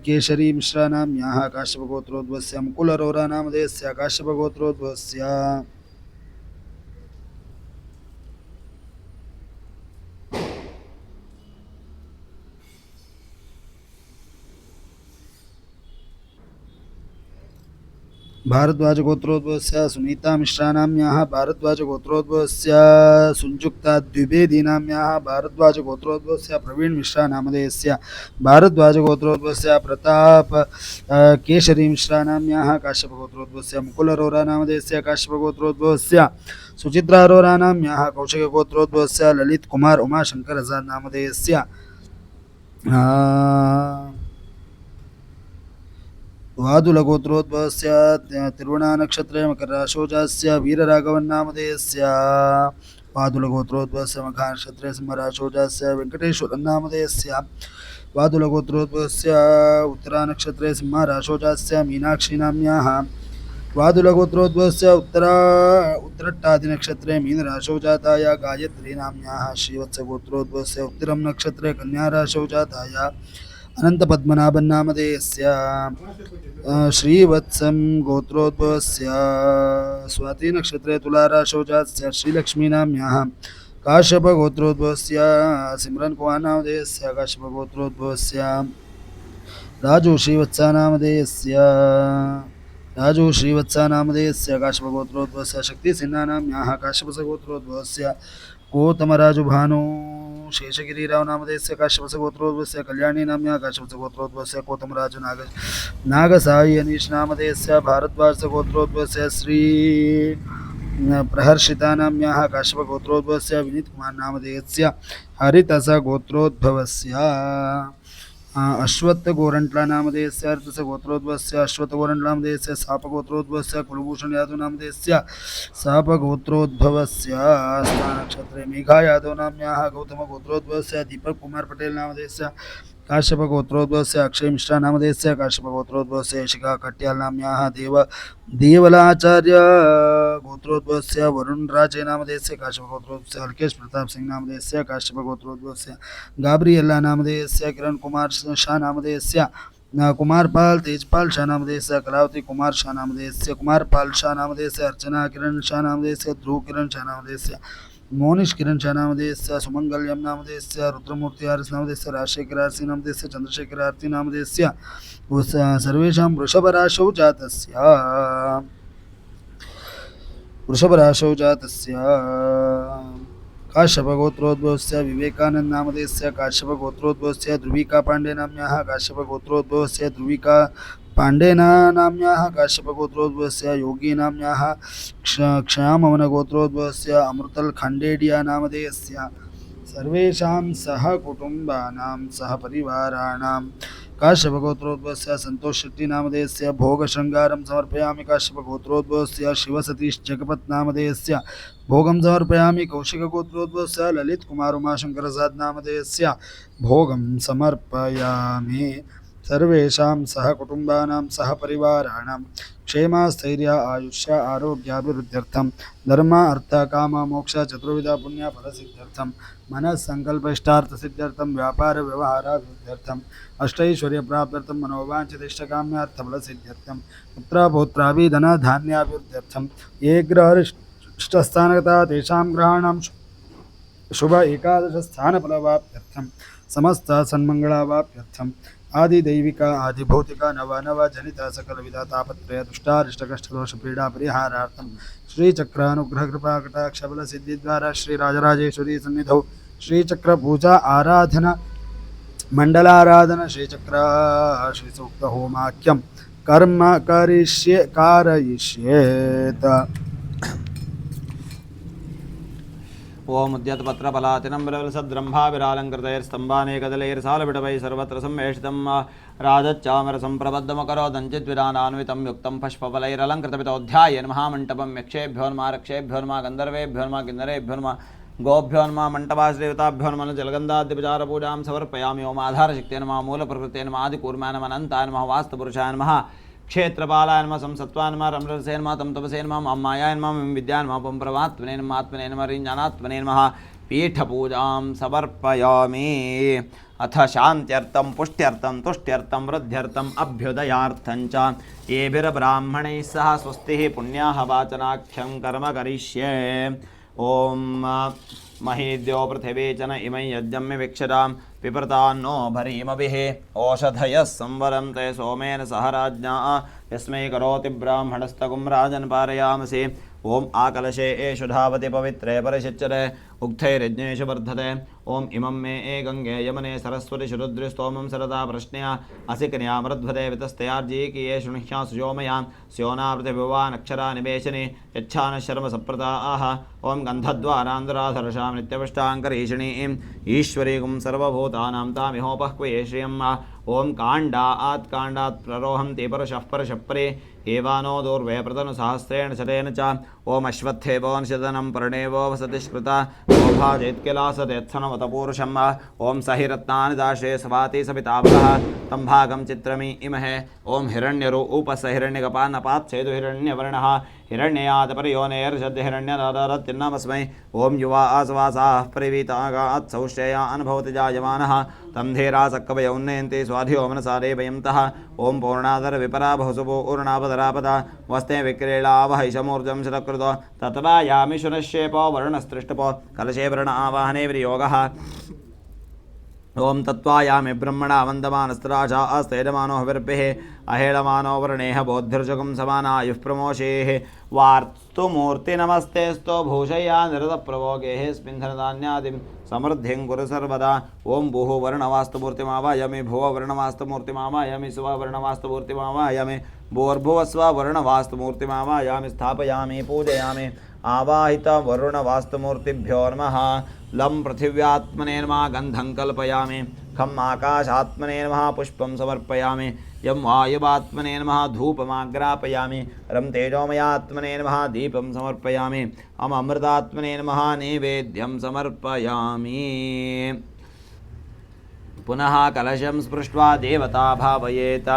केशरी मिश्रा नाम्याः काश्यपगोत्रोद्भवस्य मुकुल अरोरा नामधेयस्य काश्यपगोत्रोद्भवस्य भारद्वाज गोत्रोद्भवस्य सुनीता मिश्रा नाम्याः भारद्वाज गोत्रोद्भवस्य संयुक्ता द्विवेदी नाम्याः भारद्वाज गोत्रोद्भवस्य प्रवीण मिश्रा नामधेयस्य भारद्वाज गोत्रोद्भवस्य प्रताप केशरी मिश्रा नाम्याः काश्यपगोत्रोद्भवस्य मुकुल अरोरा नामधेयस्य काश्यपगोत्रोद्भवस्य सुचित्रा अरोरा नाम्याः कौशिकगोत्रोद्भवस्य ललित कुमार उमाशंकर आजाद नामधेयस्य वादुलगोत्रोद्भवस्य तिरुवणानक्षत्रे मकरराशोजास्य वीरराघवन्नामधेयस्य वादुलगोत्रोद्भवस्य मघानक्षत्रे सिंहराशोजास्य वेङ्कटेश्वरन्नामधेयस्य वादुलगोत्रोद्भवस्य उत्तरानक्षत्रे सिंहराशोजास्य मीनाक्षी नाम्याः वादुलगोत्रोद्भवस्य उत्तरट्टादिनक्षत्रे मीनराशोजाताय गायत्री नाम्याः श्रीवत्सगोत्रोद्भवस्य उत्तिरं नक्षत्रे कन्याराशोजाताय अनन्तपद्मनाभन्नामधेयस्य श्रीवत्सं गोत्रोद्भवस्य स्वाति नक्षत्रे तुलाराशोजातस्य श्रीलक्ष्मीनाम्याः काश्यपगोत्रोद्भवस्य सिमरन कुमार नामधेयस्य काश्यपगोत्रोद्भवस्य राजू श्रीवत्सानामधेयस्य काश्यपगोत्रोद्भवस्य शक्तिसिन्हानाम्याः काश्यपगोत्रोद्भवस्य कोतमराजुभानु शेषगिरिराव नामधेयस्य काश्यपगोत्रोद्भवस्य कल्याणी नाम्याः काश्यपगोत्रोद्भवस्य कोतमराजु नागसाई अनीश नामधेयस्य भारद्वाजगोत्रोद्भवस्य श्री प्रहर्षिता नाम्याः काश्यपगोत्रोद्भवस्य विनीत कुमार नामधेयस्य हरितस गोत्रोद्भवस्य अश्वत्थगोरण्ट्ला नामधेयस्य अर्थस्य गोत्रोद्भवस्य अश्वत्थगोरण्ट्ला नामधेयस्य सापगोत्रोद्भवस्य कुलभूषण यादव नामधेयस्य सापगोत्रोद्भवस्य स्थानक्षत्रे मेघा यादव नाम्न्याः गौतमगोत्रोद्भवस्य दीपक कुमार पटेल नामधेयस्य काश्यपगोत्रोद्भवस्य अक्षय मिश्रा नामधेयस्य काश्यपगोत्रोद्भवस्य शिखा कट्याल नाम्न्याः देवलाचार्य गोत्रोद्भवस्य वरुण राजे नामधेयस्य काश्यपगोत्रोद्भवस्य हल्केश प्रताप सिंह नामधेयस्य काश्यपगोत्रोद्भवस्य गाब्रिएल्ला नामधेयस्य किरण कुमार शाह नामधेयस्य कुमारपाल तेजपाल शाह नामधेयस्य कलावती कुमार शाह नामधेयस्य कुमारपाल शाह नामधेयस्य अर्चना किरण शाह नामधेयस्य ध्रुव किरण शाह नामधेयस्य मोनिश किरण शाह नामधेयस्य सुमंगल्यम नामधेयस्य रुद्रमूर्ति आर्स नामधेयस्य राजशेखर आरसी नामधेयस्य चंद्रशेखर आरती नामधेयस्य सर्वेषां वृषभराशौ जातस्य काश्यपगोत्रोद्भवस्य विवेकानंद नामधेयस्य काश्यपगोत्रोद्भवस्य ध्रुविका पांडे नाम्न्याः काश्यपगोत्रोद्भवस्य ध्रुविका पांडेना नाम्न्याः काश्यपगोत्रोद्भवस्य योगी नाम्न्याः क्षयामवनगोत्रोद्भवस्य अमृतल खांडेडिया नामधेयस्य सर्वेषां सह कुटुंबानां सह परिवाराणां काश्यपगोत्रोद्भवस्य संतोष शेट्टी नामधेयस्य भोगशृंगारं समर्पयामि काश्यपगोत्रोद्भवस्य शिवसतीश जगपत् नामधेयस्य भोगं समर्पयामि कौशिकगोत्रोद्भवस्य ललित कुमार उमाशंकर प्रसाद नामधेयस्य भोगं समर्पयामि सर्वेषां सह कुटुंबानां सह परिवाराणां क्षेमस्थैर्य आयुष्य आरोग्याभिवृद्ध्यर्थं धर्म अर्थ काम मोक्ष चतुर्विध पुण्य फलसिद्ध्यर्थं मनः संकल्प इष्टार्थ सिद्ध्यर्थं व्यापार व्यवहाराभिवृद्ध्यर्थं अष्टैश्वर्य प्राप्त्यर्थं मनोवांछित इष्टकाम्यार्थ फलसिद्ध्यर्थं पुत्र पौत्राभि धन धान्याभिवृद्ध्यर्थं ये ग्रहस्थानगता तेषां ग्रहाणां शुभ एकादश स्थानफलवाप्त्यर्थं समस्त सन्मंगलावाप्त्यर्थं आदिदैविक आदिभौतिक नव नव जनित सकल विध तापत्रय दुष्टारिष्ट कष्ट दोष पीड़ा परिहारार्थं श्रीचक्र अनुग्रह कृपा कटाक्ष बल सिद्धि द्वारा श्री राजराजेश्वरी सन्निधौ श्रीचक्र पूजा आराधना मंडलाराधना श्रीचक्र श्री सूक्त होमाख्यम कर्म कारयिष्येत। ओम उद्यतपत्रफलातिनम्रसद्रम्भाविरालङ्कृतैर्स्तम्भानेकदलैर्सालपिटवैः सर्वत्र सम्वेष्टितं राजच्चामरसम्प्रबद्धमकरोदञ्चिद्विरानान्वितं युक्तं पुष्पफलैरलङ्कृतपितोऽध्यायेन महामण्टपं यक्षेभ्यो नमः रक्षेभ्यो नमः गन्धर्वेभ्यो नमः किन्नरेभ्यो नमः गोभ्यो नमः मण्टपाश्रयुताभ्यो नमः जलगन्धाद्यपचारपूजां समर्पयामि। ओमाधारशक्ते नमः मूलप्रकृते नमः आदिकूर्माय नमः अनन्ताय नमः वास्तुपुरुषाय नमः क्षेत्रपालाय नमः संसत्वाय नमः रमरसे नमः तं तपसे नमः अम्मायाय नमः विद्याय नमः परमात्मने नमः आत्मने नमः ऋञ्जानात्मने नमः पीठपूजां समर्पयामि। अथ शान्त्यर्थं पुष्ट्यर्थं तुष्ट्यर्थं वृद्ध्यर्थम् अभ्युदयार्थं च येभिर्ब्राह्मणैः सह स्वस्तिः पुण्याः वाचनाख्यं कर्म करिष्ये। ओम महीद्यो पृथिवी च न इमै यज्ञं विक्षरां पिप्रतान्नो भरीमभिः ओषधयः संवरं ते सोमेन सह राज्ञा यस्मै करोति ब्राह्मणस्तगुं राजन् पारयामसि। ओम आकलशे एषु धावति पवित्रे परिशिच्यते उक्थैर्यज्ञेषु वर्धते। ओम इमं मे गंगे यमने सरस्वति शुरुद्रिस्तोमं सरदा प्रश्नया असिकन्या मृद्भते वितस्तयार्जीकीये शुणह्या सुजोमयां स्योना पृथिविवान् अक्षरा निवेशने यच्छान शर्म सप्रताः। ओम गन्धद्वारान्धराधर्षां नित्यपुष्टाङ्करीषिणीं ईश्वरीगुं सर्वभूतानां तामिहोपह्वये श्रियम्। ओम काण्डात् काण्डात् प्ररोहन्ति परशः परशः परे एवानो दूर्वे प्रतनुसहस्रेण शतेन च। ओम अश्वत्थेवो निषदनं पर्णेवो वसति स्मृता ओभाजेत्किलासतेत्थनवतपूरुषम्। ओम सहिरत्नानि दाशे सवाति सपितावतः तं भागं चित्रमी इमहे। ओम हिरण्यरु उपसहिरण्यकपान्नपात्सेतु हिरण्यवर्णः हिरण्ययात् परियोनेर्षद् हिरण्यदादरत्यन्नमस्मै। ओम युवा आसवासाः परिवीतागात् सौश्रेया अनुभवति जायमानः तं धीरासक्कवय उन्नयन्ति स्वाधियो मनसा देवयन्तः। ओम पूर्णादर विपरा बहुसुभो ऊर्णापदरापदा वस्ते विक्रीडावहैषमूर्जं शतकृतो ततवायामि शुनश्येपो वर्णस्तृष्टपो कलशे वर्ण आवाहने विनियोगः। ओम तत्त्वायामि ब्रह्मणा वन्दमानस्त्राजा अस्तेजमानो हविर्भिः अहेळमानो वर्णेह बोद्धिर्जुगुं समानायुः प्रमोषेः। वार्तु मूर्ति नमस्तेस्तो भूषया निरतप्रभोगेः स्पिन्धनधान्यादिं समृद्धिं कुरु सर्वदा। ओम भूः वर्णवास्तुमूर्तिमावायामि भुव वर्णवास्तुमूर्तिमावायामि सुव वर्णवास्तुमूर्तिमावायामि भूर्भुवस्व वर्णवास्तुमूर्तिमावायामि स्थापयामि पूजयामि आवाहित वरुणवास्तुमूर्तिभ्यो नमः। लं पृथिव्यात्मने नमः गन्धं कल्पयामि खम् आकाशात्मने नमः पुष्पं समर्पयामि यं वायुवात्मने नमः धूपमाग्रापयामि रं तेजोमयात्मने नमः दीपं समर्पयामि अम अमृतात्मने नमः नैवेद्यं समर्पयामि पुनः कलशं स्पृष्ट्वा देवता भावयेत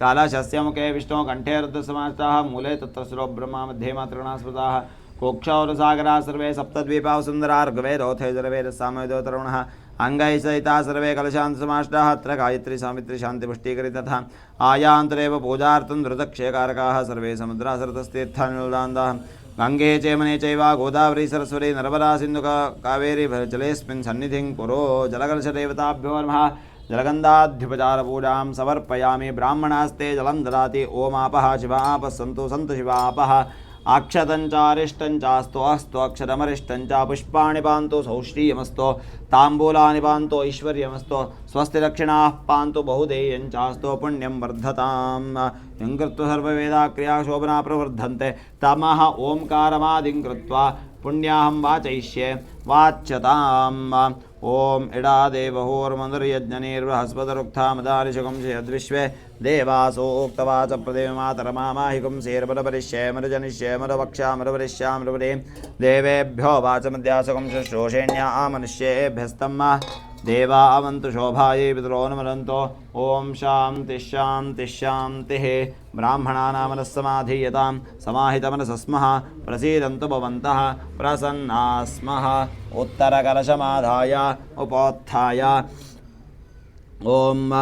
कलशस्य मुखे विष्णु कंठे रुद्रसमास्ताः मूले तत्र शिरो ब्रह्मा मध्ये मातृगणाः स्मृताः कोक्षौरसागराः सर्वे सप्तद्वीपाः सुन्दराः ऋग्वेदोऽथे यजुर्वेदस्सामवेदो तरुणः अंगैः सहिताः सर्वे कलशान्तसमाष्टाः अत्र गायत्री सावित्री शान्तिपुष्टिकरी तथा आयान्तरेव पूजार्थं धृतक्षयकारकाः सर्वे समुद्राः सरतस्तीर्थानिर्दान्ताः गंगे चेमने चैव गोदावरी सरस्वती नर्मदा सिन्धु कावेरी जलेऽस्मिन् सन्निधिं कुरु जलकलशदेवताभ्यो नमः जलगन्धाध्युपचारपूजां समर्पयामि ब्राह्मणास्ते जलं ददाति ओमापः शिवापः सन्तु सन्तु शिवापः अक्षतञ्चारिष्टञ्चास्तु अस्तु अक्षरमरिष्टञ्च पुष्पाणि पान्तु सौष्ठीयमस्तु ताम्बूलानि पान्तु ऐश्वर्यमस्तु स्वस्ति दक्षिणाः पान्तु बहुदेयञ्चास्तु पुण्यं वर्धतां यं कृत्वा सर्ववेदा क्रिया शोभना प्रवर्धन्ते तमः ओंकारमादिं कृत्वा पुण्याहं वाचयिष्ये वाच्यताम् ओम इडादेवहोर्मनुर्यज्ञनिर्बृहस्पतिरुक्थामदारिशकंसयद्विश्वे देवासोक्तवाच प्रदेवमातरमामाहिकं सेर्पदपरिष्ये मरुजनिष्ये मरुवक्ष्यामरुवरिष्यामरुवरे देवेभ्यो वाचमद्यासकं शुश्रूषेण्या मनुष्येभ्यस्तम् देवा अवन्तु शोभायै पितरोऽनुमरन्तो ओम शान्ति शान्ति शान्तिः ब्राह्मणानामनस्समाधीयतां समाहितमनसस्मः प्रसीदन्तु भवन्तः प्रसन्नाः स्मः उत्तरकलशमाधाय उपोत्थाय ओम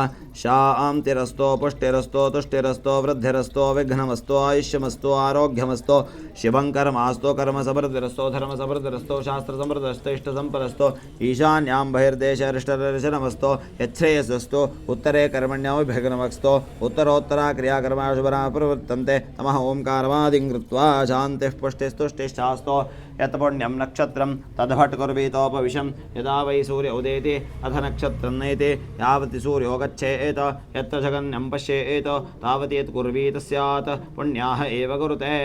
शान्तिरस्तो पुष्टिरस्तो तुष्टिरस्तो वृद्धिरस्तो विघ्नमस्तो आयुष्यमस्तो आरोग्यमस्तो शिवं कर्मास्तो कर्म समृद्धिरस्तो धर्म समृद्धिरस्तो शास्त्र समृद्धिरस्तो इष्ट संपदस्तो ईशान्यां बहिर्देश अरिष्टदर्शनमस्तो यच्छ्रेयसस्तो उत्तरे कर्मण्यविघ्नमस्तो उत्तरोत्तरा क्रियाकर्मा शुभरा प्रवर्तन्ते तमः ओंकारमादिं कृत्वा शान्तिः पुष्टिस्तुष्टिश्चास्तो यत् पुण्यं नक्षत्रं तद्भट् कुर्वीतोपविशं यदा वै सूर्य उदेति अथ नक्षत्रं नयति यावति सूर्यो गच्छेत् यत्र जगन्यं पश्येत् तावति यत् कुर्वीत स्यात् पुण्याः एव कुरुते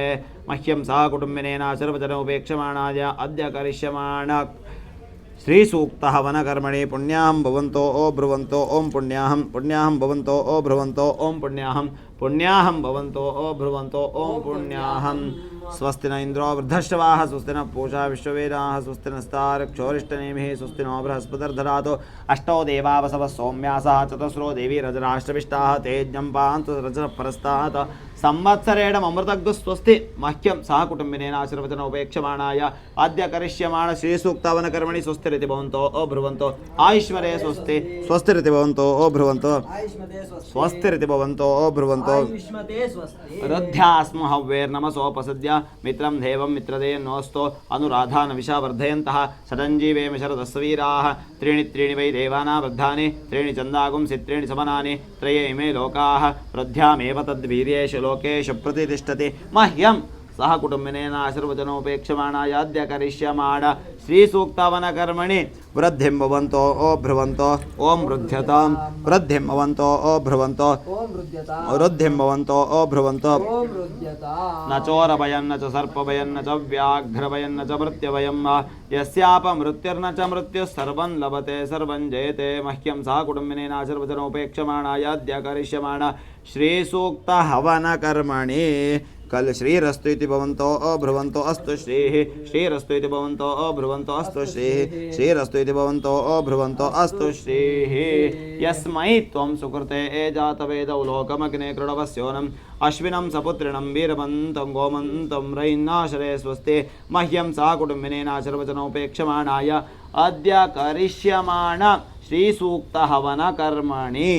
मह्यं सा कुटुम्बिनेन सर्वजनोपेक्षमाणाय अद्य करिष्यमाण श्रीसूक्तः वनकर्मणि पुण्याहं भवन्तो ओ ब्रुवन्तो ओं पुण्याहं भवन्तो ओ ब्रुवन्तो ओं पुण्याहं भवन्तो ओ ब्रुवन्तो ओं पुण्याहं स्वस्ति न इंद्रो वृद्धश्रवाः स्वस्ति न पूषा विश्ववेदाः स्वस्ति नस्तारक्षोरिष्टनेमिः स्वस्ति नो बृहस्पतिर्दधातु अष्टौ देवावसवः सौम्यासः चतुस्रो देवी रजराष्ट्रविष्टाः तेजं पान्तु रजपरस्तात् संवत्सरेण अमृतग्धु स्वस्ति मह्यं सह कुटुम्बिनेन आशीर्वचनोपेक्षमाणाय अद्य करिष्यमाण श्रीसूक्तावनकर्मणि स्वस्तिरिति भवन्तो अब्रुवन्तो आयुष्मरे स्वस्ति स्वस्तिरिति भवन्तो अब्रुवन्तो स्वस्तिरिति भवन्तो अब्रुवन्तो रुद्ध्यास्म हव्यैर्नमसोपसद्य मित्रं देवं मित्रदे नोस्तो अनुराधान विशा वर्धयन्तः सदञ्जीवेम शरदस्वीराः त्रीणि वै देवानां वृद्धानि त्रीणि चन्दागुंसि त्रीणि समनानि त्रये इमे लोकाः वृद्ध्यामेव तद्वीर्येषु लोकेषु प्रतिष्ठति मह्यं सह कुटुम्बिनेन आशीर्वचनोपेक्षमाणाय अद्य करिष्यमाण श्रीसूक्तावनकर्मणि वृद्धिं भवन्तो ओ भ्रुवन्तो ओं वृद्ध्यतां वृद्धिं भवन्तो ओ भ्रुवन्तो वृद्धिं भवन्तो ओ भ्रुवन्तो न चोरभयं न च सर्पभयं न च व्याघ्रभयं न च मृत्युभयं यस्यापमृत्युर्न च मृत्युः सर्वं लभते सर्वं जयते मह्यं सह कुटुम्बिनेन आशीर्वचनोपेक्षमाणाय अद्य करिष्यमाण श्रीसूक्तहवनकर्मणि कल श्रीरस्तु इति भवन्तो अब्रुवन्तो अस्तु श्रीः श्रीरस्तु इति भवन्तो अब्रुवन्तो अस्तु श्रीः श्रीरस्तु इति भवन्तो अब्रुवन्तो अस्तु श्रीः यस्मै त्वं सुकृते जातवेदौ लोकमग्ने कृणवस्योनम् अश्विनं सपुत्रिणं वीरमन्तं गोमन्तं रैन्नाशरे स्वस्ति मह्यं सा कुटुम्बिनेन आशीर्वचनोपेक्षमाणाय अद्य करिष्यमाण श्रीसूक्तहवनकर्मणि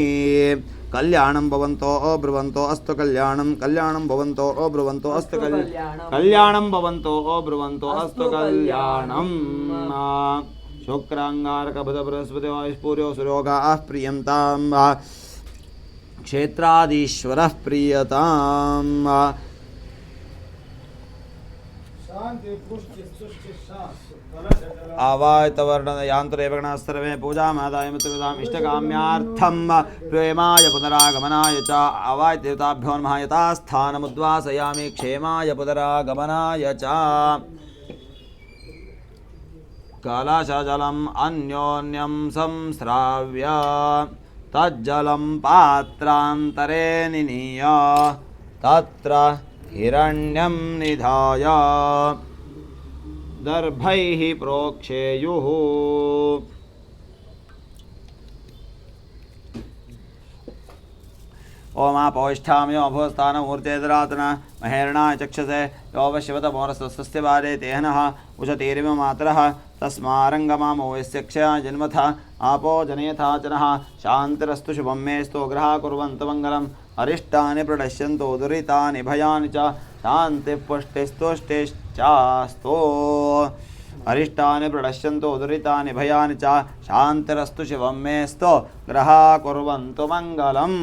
कल्याणं भवन्तो अब्रुवन्तो अस्तु कल्याणं कल्याणं भवन्तो अब्रुवन्तो अस्तु कल्याणं भवन्तो अब्रुवन्तो अस्तु कल्याणं शुक्रांगारकबुधबृहस्पति वायुस्पूर्यो सुरोगाः प्रियन्तां क्षेत्राधीश्वरः प्रीयताम् आवायतवर्ण यान्तरेवगणाः सर्वे पूजामादाय मित्रदाम् इष्टकाम्यार्थं प्रेमाय पुनरागमनाय च आवायदेवताभ्यो नमः यथास्थानमुद्वासयामि क्षेमाय पुनरागमनाय च कलशजलम् अन्योन्यं संस्राव्य तज्जलं पात्रान्तरे निनीय तत्र हिरण्यं निधाय दर्भैः प्रोक्षेयुः। ओम आपोष्ठामयो अभोस्थानमूर्तेदरातना महेरणाय चक्षसे योपशिवतमोरस्तस्य बाले तेहनः उशतीरिव मातरः तस्मारङ्गमामो यस्य क्षया जन्मथा आपो जनयथा जनः शान्तिरस्तु शुभं मेस्तु ग्रहा कुर्वन्तु मङ्गलम् अरिष्टानि प्रणश्यन्तु दुरितानि भयानि च शान्तिः पुष्टिस्तुष्टिश्चास्तु अरिष्टानि प्रणश्यन्तु दुरितानि भयानि च शान्तिरस्तु शिवं मेस्तु ग्रहा कुर्वन्तु मङ्गलम्।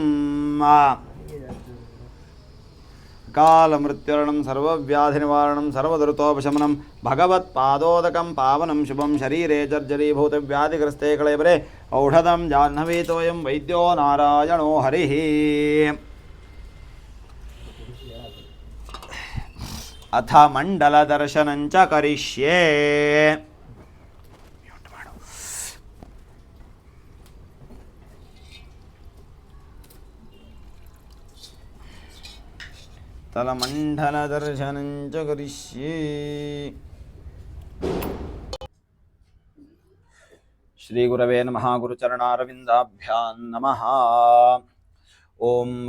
कालमृत्युरणं सर्वव्याधिनिवारणं सर्वदुरितोपशमनं भगवत्पादोदकं पावनं शुभं शरीरे जर्जरीभूतव्याधिग्रस्ते कळेबरे औषधं जाह्नवीतोऽयं वैद्यो नारायणो हरिः। अथ मंडलदर्शनं च करिष्ये। तलमण्डलदर्शनं च करिष्ये। श्रीगुरवे नमः। गुरुचरणारविन्दाभ्यां नमः। ओम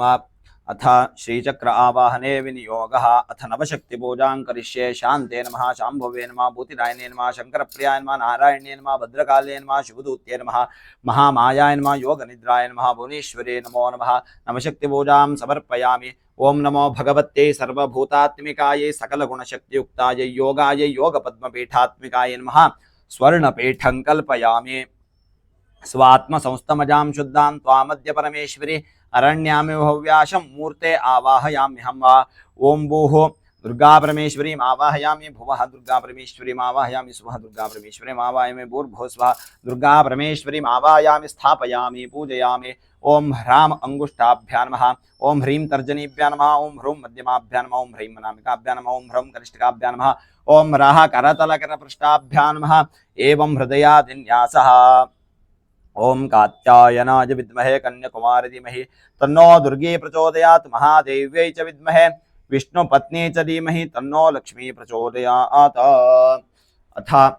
अथ श्रीचक्र आवाहने विनियोगः। अथ नवशक्तिपूजां करिष्ये। शान्ते नमः, शाम्भवे नमः, भूतिदायिने नमः, शङ्करप्रियाय नमः, नारायण्ये नमः, भद्रकाले नमः, शिवदूत्ये नमः, महामायाय नमः, योगनिद्राय नमः, भुवनेश्वरे नमो नमः। नवशक्तिपूजां समर्पयामि। ओम नमो भगवत्यै सर्वभूतात्मिकायै सकलगुणशक्तियुक्तायै योगायै योगपद्मपीठात्मिकायै नमः। स्वर्णपीठं कल्पयामि। स्वात्मसंस्थमजां शुद्धां त्वामद्य परमेश्वरी अरण्यामि भव्याशं मूर्ते आवाहयाम्यहं वा। ओम भूः दुर्गा परमेश्वरीम् आवाहयामि। भुवः दुर्गा परमेश्वरीम् आवाहयामि। स्वः दुर्गा परमेश्वरीम् आवाहयामि। भूर्भुवः स्वः दुर्गा परमेश्वरीम् आवाहयामि। स्थापयामि, पूजयामि। ओम ह्रां अंगुष्ठाभ्यां नमः। ओम ह्रीं तर्जनीभ्यां नमः। ओम ह्रूं मध्यमाभ्यां नमः। ओम ह्रीं अनामिकाभ्यां नमः। ओम ह्रौं कनिष्ठिकाभ्यां नमः। ओम राः करतलकरपृष्ठाभ्यां नमः। एवं हृदयादिन्यासः। ओम कात्यायनाय विद्महे कन्याकुमारी धीमहि तन्नो दुर्गे प्रचोदयात्। महादेव्यै च विद्महे विष्णुपत्नी च धीमहि तन्नो लक्ष्मी प्रचोदयात्। अथ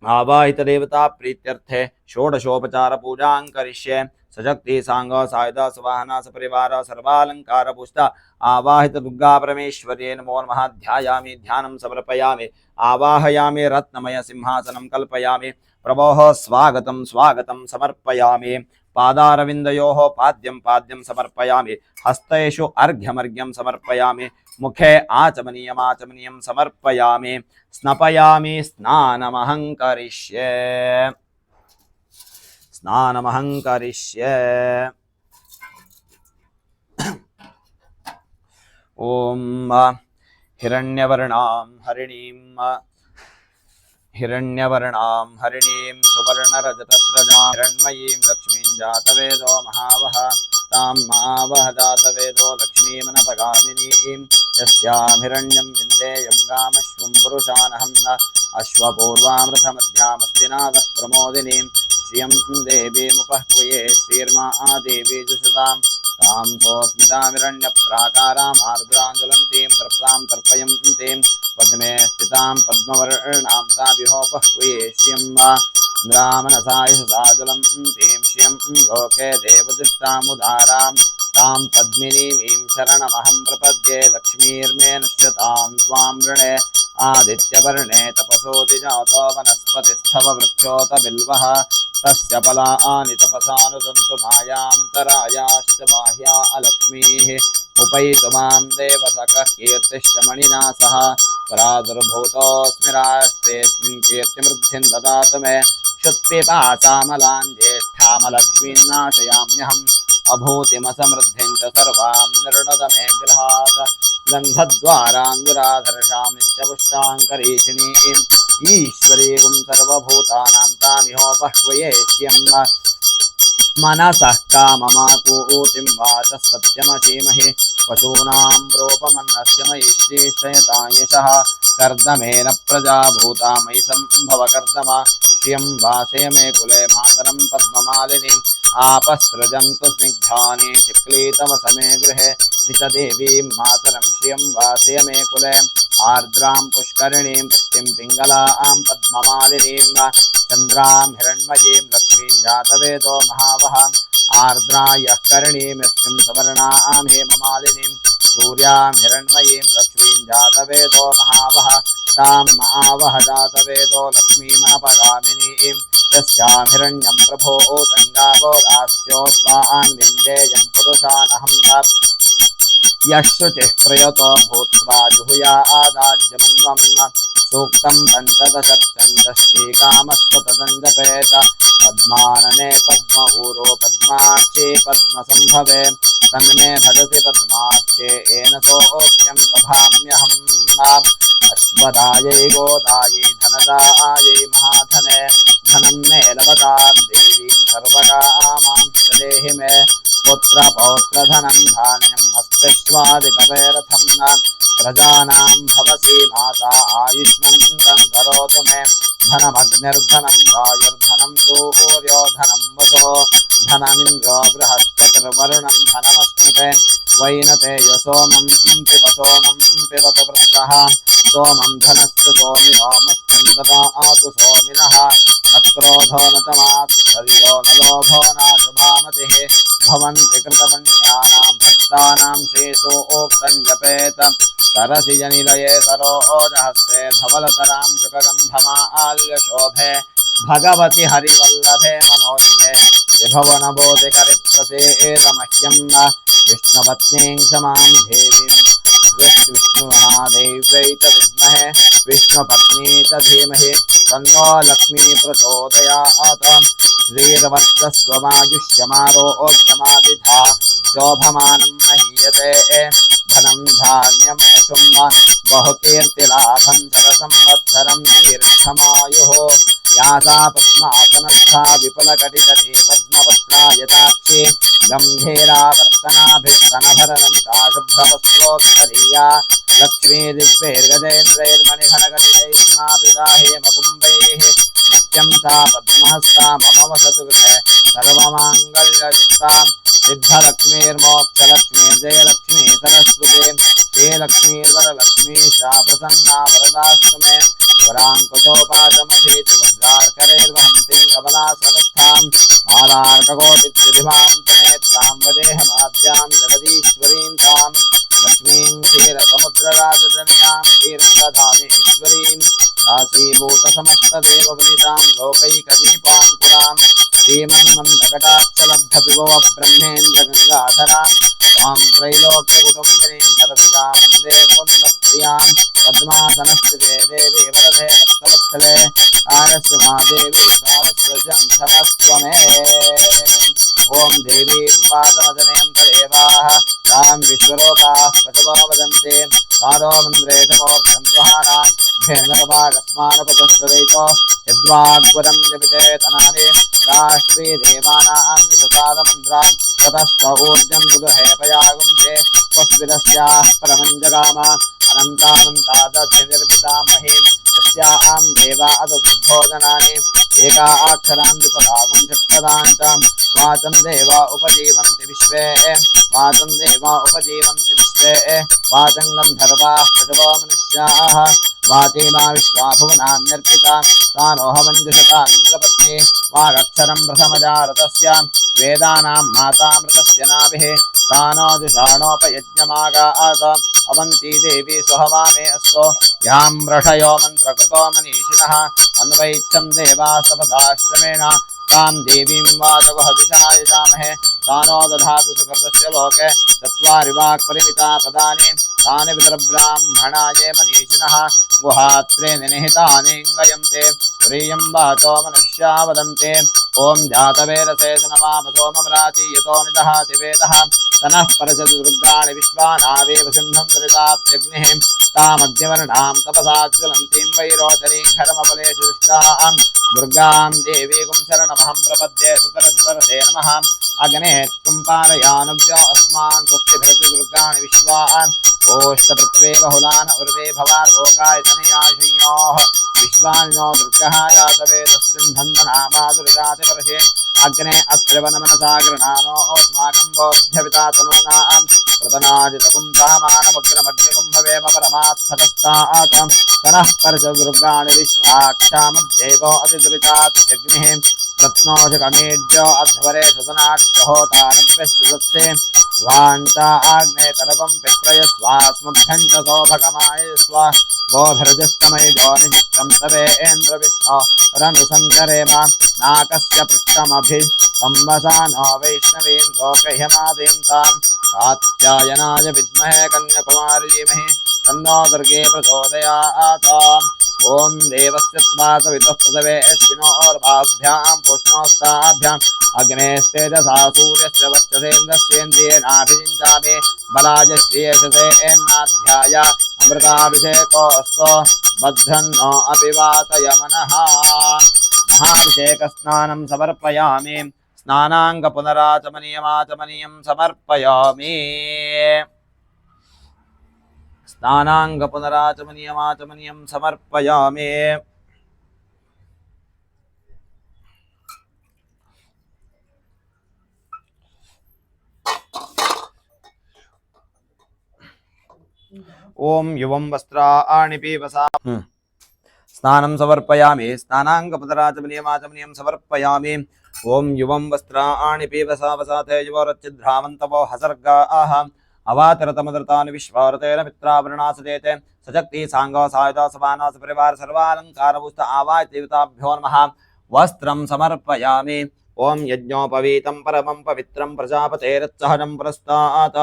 आवाहित देवता प्रीत्यर्थे षोडशोपचार पूजां करिष्ये। सशक्ति सांग सायुध सवाहना सपरिवार सर्वालंकार पुष्टा आवाहित दुर्गा परमेश्वर्ये नमो नमः। ध्यायामि, ध्यानं समर्पयामि। आवाहयामि, रत्नमय सिंहासनं कल्पयामि। प्रभोः स्वागतं स्वागतं समर्पयामि। पादारविन्दयोः पाद्यं पाद्यं समर्पयामि। हस्तेषु अर्घ्यमर्घ्यं समर्पयामि। मुखे आचमनीयम् आचमनीयं समर्पयामि। स्नपयामि, स्नानमहं करिष्ये। स्नानमहं करिष्ये। ओम हिरण्यवर्णां हरिणीं सुवर्णरजतस्रजां हिरण्मयीं लक्ष्मीं जातवेदो महावः। तां महावः जातवेदो लक्ष्मीमनपगामिनीं यस्यां हिरण्यं विन्देयं गामश्वं पुरुषानहं न अश्वपूर्वामृतमध्यामस्ति नादः प्रमोदिनीं श्रियं देवीमुपह्वये श्रीर्मा देवी जुषतां तां सोऽस्मितामिरण्यप्राकाराम् आर्द्रां ज्वलन्तीं प्रप्तां तर्पयन्तीं पद्मे स्थितां पद्मवर्णां ताभिहोपह्वये श्रियं ब्राह्मणसाय साज्वलन्तीं श्रियं लोके देवदुष्टामुदारां तां पद्मिनीमीं शरणमहं प्रपद्ये। लक्ष्मीर्मे नश्यतां त्वां वृणे आदित्यवर्णे तपसोऽधिजातो वनस्पतिस्थव वृक्षोत बिल्वः तस्य फलानि तपसानुदन्तु मायान्तरायाश्च बाह्या अलक्ष्मीः उपैतु मां देवसखः कीर्तिश्च मणिना सह प्रादुर्भूतोऽस्मि राष्ट्रेऽस्मिन् कीर्तिमृद्धिं ददातु मे क्षुत्पिपासामलां ज्येष्ठामलक्ष्मीं नाशयाम्यहम् अभूतिमसमृद्धिं च सर्वां निर्णद मे गृहात् गन्धद्वारान्दुराधर्षां नित्यपुष्टां करीषिणीम् ईश्वरीं सर्वभूतानां तामिहोपह्वये श्रियं मनसः काममाकूतिं वाचः सत्यमसीमहि पशूनां रूपमन्नस्य मयि श्रीश्चयता यशः कर्दमेन प्रजा भूता मयि सम्भव कर्दम श्रियं वासय मे कुले मातरं पद्ममालिनीम् आपसृजन्तु स्निग्धानि चिक्लीतमसमे गृहे नितदेवीं मातरं श्रियं वासय मे कुले आर्द्रां पुष्करिणीं पुष्टिं पिङ्गलां पद्ममालिनीं चन्द्रां हिरण्मयीं लक्ष्मीं जातवेदो महावहाम् आर्द्रायः करणीं यष्टिं सवर्णां हेममालिनीं सूर्यां हिरण्मयीं लक्ष्मीं जातवेदो महावः तां महावः जातवेदो लक्ष्मीमनपगामिनीं यस्यां हिरण्यं प्रभो तङ्गावो दास्योऽस्मान् विन्देयं पुरुषानहं यशुचिः प्रयतो भूत्वा जुहुयादाज्यमन्वम् सूक्तं पञ्चदशर्चं च श्रीकामस्ततदं जपेत पद्मानने पद्म ऊरो पद्माक्षे पद्मसम्भवे तन्मे भजति पद्माक्षे येन सोऽप्यं लभाम्यहम् अश्वदायै गोदायै धनदायै महाधने धनं मे लभतां देवीं सर्वकामां देहि मे पुत्र पौत्रधनं धान्यं हस्तिष्वादिकवैरथं प्रजानां भवसि माता आयुष्मन्तं करोतु मे धनमग्निर्धनं वायुर्धनं सूर्यो धनं वसो धनमिन्द्रो बृहस्पतिर्वरुणं धनमस्नुते वैनते यसोमं पिबत वृत्रः सोमं धनस्तु सोमिनो मश्चन्द्रदातु सोमिनः न क्रोधो न तमात्सर्यो न लोभो नाशुभामतिः भवन्ति कृतपुण्यानां भक्तानां श्रीसूक्तं जपेत सरसि जनिलये सरोजहस्ते धवलतरां शुकगन्धमाल्यशोभे भगवति हरिवल्लभे मनोज्ञे विभवनबोधिकरिप्रसेदमह्यं विष्णुपत्नीं क्षमां देवीं विष्णुमहादेव्यै च विद्महे विष्णुपत्नी च धीमहि तन्नो लक्ष्मी प्रचोदयात् श्रीर्वर्चस्वमायुष्यमारोग्यमाविधा शोभमानं महीयते धनं धान्यं पशुं बहुकीर्तिलाभं शतसंवत्सरं दीर्घमायुः यासा पद्मासनस्था विपुलकटितटे पद्मपत्रायताक्षी गम्भीरावर्तनाभिस्तनभरनमिता शुभ्रवस्त्रोत्तरीया लक्ष्मी दिव्यैर्गजेन्द्रैर्मणिघनघटितैः स्नापिता हेमकुम्भैः नित्यं सा पद्महस्ता मम वसतु गृहे सर्वमाङ्गल्ययुक्ता सिद्धलक्ष्मीर्मोक्षलक्ष्मीर्जयलक्ष्मी सरस्वती श्रीलक्ष्मीर्वरलक्ष्मी सा प्रसन्ना वरदास्तु मे वराङ्कुशोपातमधीतिमुद्रार्करैर्वहन्तीं कमलासनस्थां मालार्ककोटित्रिधिमां त्रिनेत्रां वदेहमाद्यां जगदीश्वरीं तां लक्ष्मीं क्षीरसमुद्रराजतनयां क्षीरङ्गधामेश्वरीं दासीभूतसमस्तदेववनितां लोकैकदीपाङ्कुरां श्रीमन्मन्दकटाक्षलब्धविभवब्रह्मेन्द्रगङ्गाधरां त्वां त्रैलोक्यकुटुम्बिनीं सरसिजां वन्दे मुकुन्दप्रियां पद्मासनस्थिते देवी वरदे वत्सवत्सले कारस्वमादेवी स्वावत्सृजं क्षमस्व मे ॐ देवीं वादमदनेऽन्तरेवाः तां विश्वरूपाः पशवो वदन्ते सारो मन्द्रेशमोर्धं जुहानां भेन्दर्वागस्मानपतस्तदैतो यद्वाग्वरं जपिते तनानि राष्ट्रीदेवानां विशसादमन्त्रां ततस्त्व ऊर्जं दुदुहेपयागुंसे स्वस्विदस्याः परमं जगाम अनन्तानन्तादध्यनिर्मितां महीं तस्यां देवा अदुद्भोजनानि एका अक्षरां विपदागुं षट्पदान्तं वाचं देवा उपजीवन्ति विश्वे वाचं देवा उपजीवन्ति विश्वे वाचं गन्धर्वाः पशवो मनुष्याः वाचीमा विश्वा भुवनान्यर्पिता सानोहमञ्जुषतामिन्द्रपत्नी वागक्षरं प्रथमजारतस्य वेदानां मातामृतस्य नाभिः सानो जुषाणोपयज्ञमागास अवन्ती देवी सुहवामे अस्तु यां वृषयो मन्त्रकृतो मनीषिणः अन्वैच्छं देवा सपदाश्रमेण तां देवीं वाचवहदिशा यजामहे सानो दधातु सुकृतस्य लोके चत्वारि वाक्परिमिता पदानि तानि पितर्ब्राह्मणाये मनीषिणः गुहात्रे निहितानीङ्गयन्ते प्रियं वाचो मनुष्या वदन्ते ॐ जातवेदसे सुनवामसोमव्राती यतो निदहाति वेदः तनः परशतु दुर्गाणि विश्वानावेव सिंहं दृताप्यग्निः तामग्निवर्णां तपसा ज्वलन्तीं वैरोचरीं खरमफलेषु दुष्टां दुर्गां देवीं शरणमहं प्रपद्ये सुतरसुतरसे नमः अग्ने त्वं पारयानव्यो अस्मान् स्वस्तिभिरति दुर्गाणि विश्वान् ओष्टपृथ्वे बहुलान उर्वे भवादोकाय तनयाशयोः विश्वान्यो दुर्गः जातवेदस्मिन् धन्दनामादुर्जातिपर्षे अग्ने अत्रिवनमनसागरनानो अस्माकं बोध्यविता तनूनां प्रतनाजितकुंसहमानमुग्रमग्निकुम्भवेम परमात्थतस्तातं तनः परशुदुर्गाणि विश्वाक्षामद्देवो अतिदुरितात्यग्निः रत्नोषकमेढ्यो अध्वरे सुतनाक्षहोतानभ्यश्चुदत्ते स्वान्ता आग्ने तनवं पिप्रयस्वास्मभ्यं च सौभगमाय स्वा गोभिरजस्तमयजोनिजिक्तं तवेन्द्रविष्णो रनुसञ्चरेमा नाकस्य पृष्ठमभि संवसानो वैष्णवीं लोकह्यमादीं तां कात्यायनाय विद्महे कन्याकुमारी धीमहि तन्नो दुर्गे प्रचोदयात् ओम देवस्य त्वा सवितुः प्रथवेश्विनोर्भाभ्यां पुष्णोस्ताभ्याम् अग्नेस्तेजसा सूर्यस्य वर्चसेन्द्रस्येन्द्रियेणाभिषिञ्चामि बलाय श्रियशसेन्नाध्याय अमृताभिषेकोऽस्तु बध्रन्नो अपि वातय मनः महाभिषेकस्नानं समर्पयामि स्नानाङ्गपुनराचमनीयमाचमनीयं समर्पयामि स्नानाङ्गपुनराचमनीयमाचमनीयं समर्पयामि ओम युवं वस्त्राणि पीवसा स्नानं समर्पयामि स्नानाङ्गपुनराचमनीयमाचमनीयं समर्पयामि ओम युवं वस्त्राणि पीवसा वसाते युवरच्चिद्रावन्तवो हसर्गाः अवातिरतमदृतानि विश्वारतेन मित्रावरणासदेते सशक्ति सांगो सायुधा सभाना सपरिवार सर्वालंकारभूस्त आवाय देवताभ्यो नमः वस्त्रं समर्पयामि ओम यज्ञोपवीतं परमं पवित्रं प्रजापतेरत्सहजं पुरस्तात्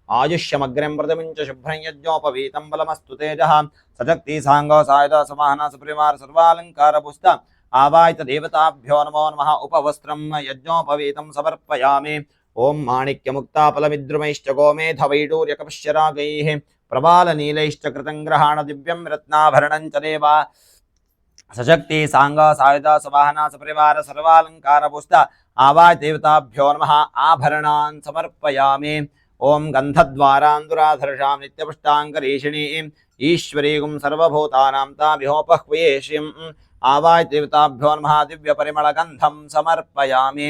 आयुष्यमग्रं प्रथमं च शुभ्रं यज्ञोपवीतं बलमस्तु तेजः सशक्ति सांगो सायुधा सभाना सपरिवार सर्वालंकारभूस्त आवाय देवताभ्यो नमो नमः उपवस्त्रं यज्ञोपवीतं समर्पयामि ओम माणिक्यमुक्ताफलमिद्रुमैश्च गोमेधवैडूर्यकपश्यरागैः प्रबालनीलैश्च कृतं ग्रहाण दिव्यं रत्नाभरणं च देवा सशक्ति सांग सायुधा सवाहना सपरिवार सर्वालंकारभूस्त आवाय देवताभ्यो नमः आभरणान् समर्पयामि ओम गन्धद्वारान्दुराधर्षां नित्यपुष्टाङ्गरीषिणीं ईश्वरीगुं सर्वभूतानां ताभिहोपह्वयेष्यम् आवाय देवताभ्यो नमः दिव्यपरिमलगन्धं समर्पयामि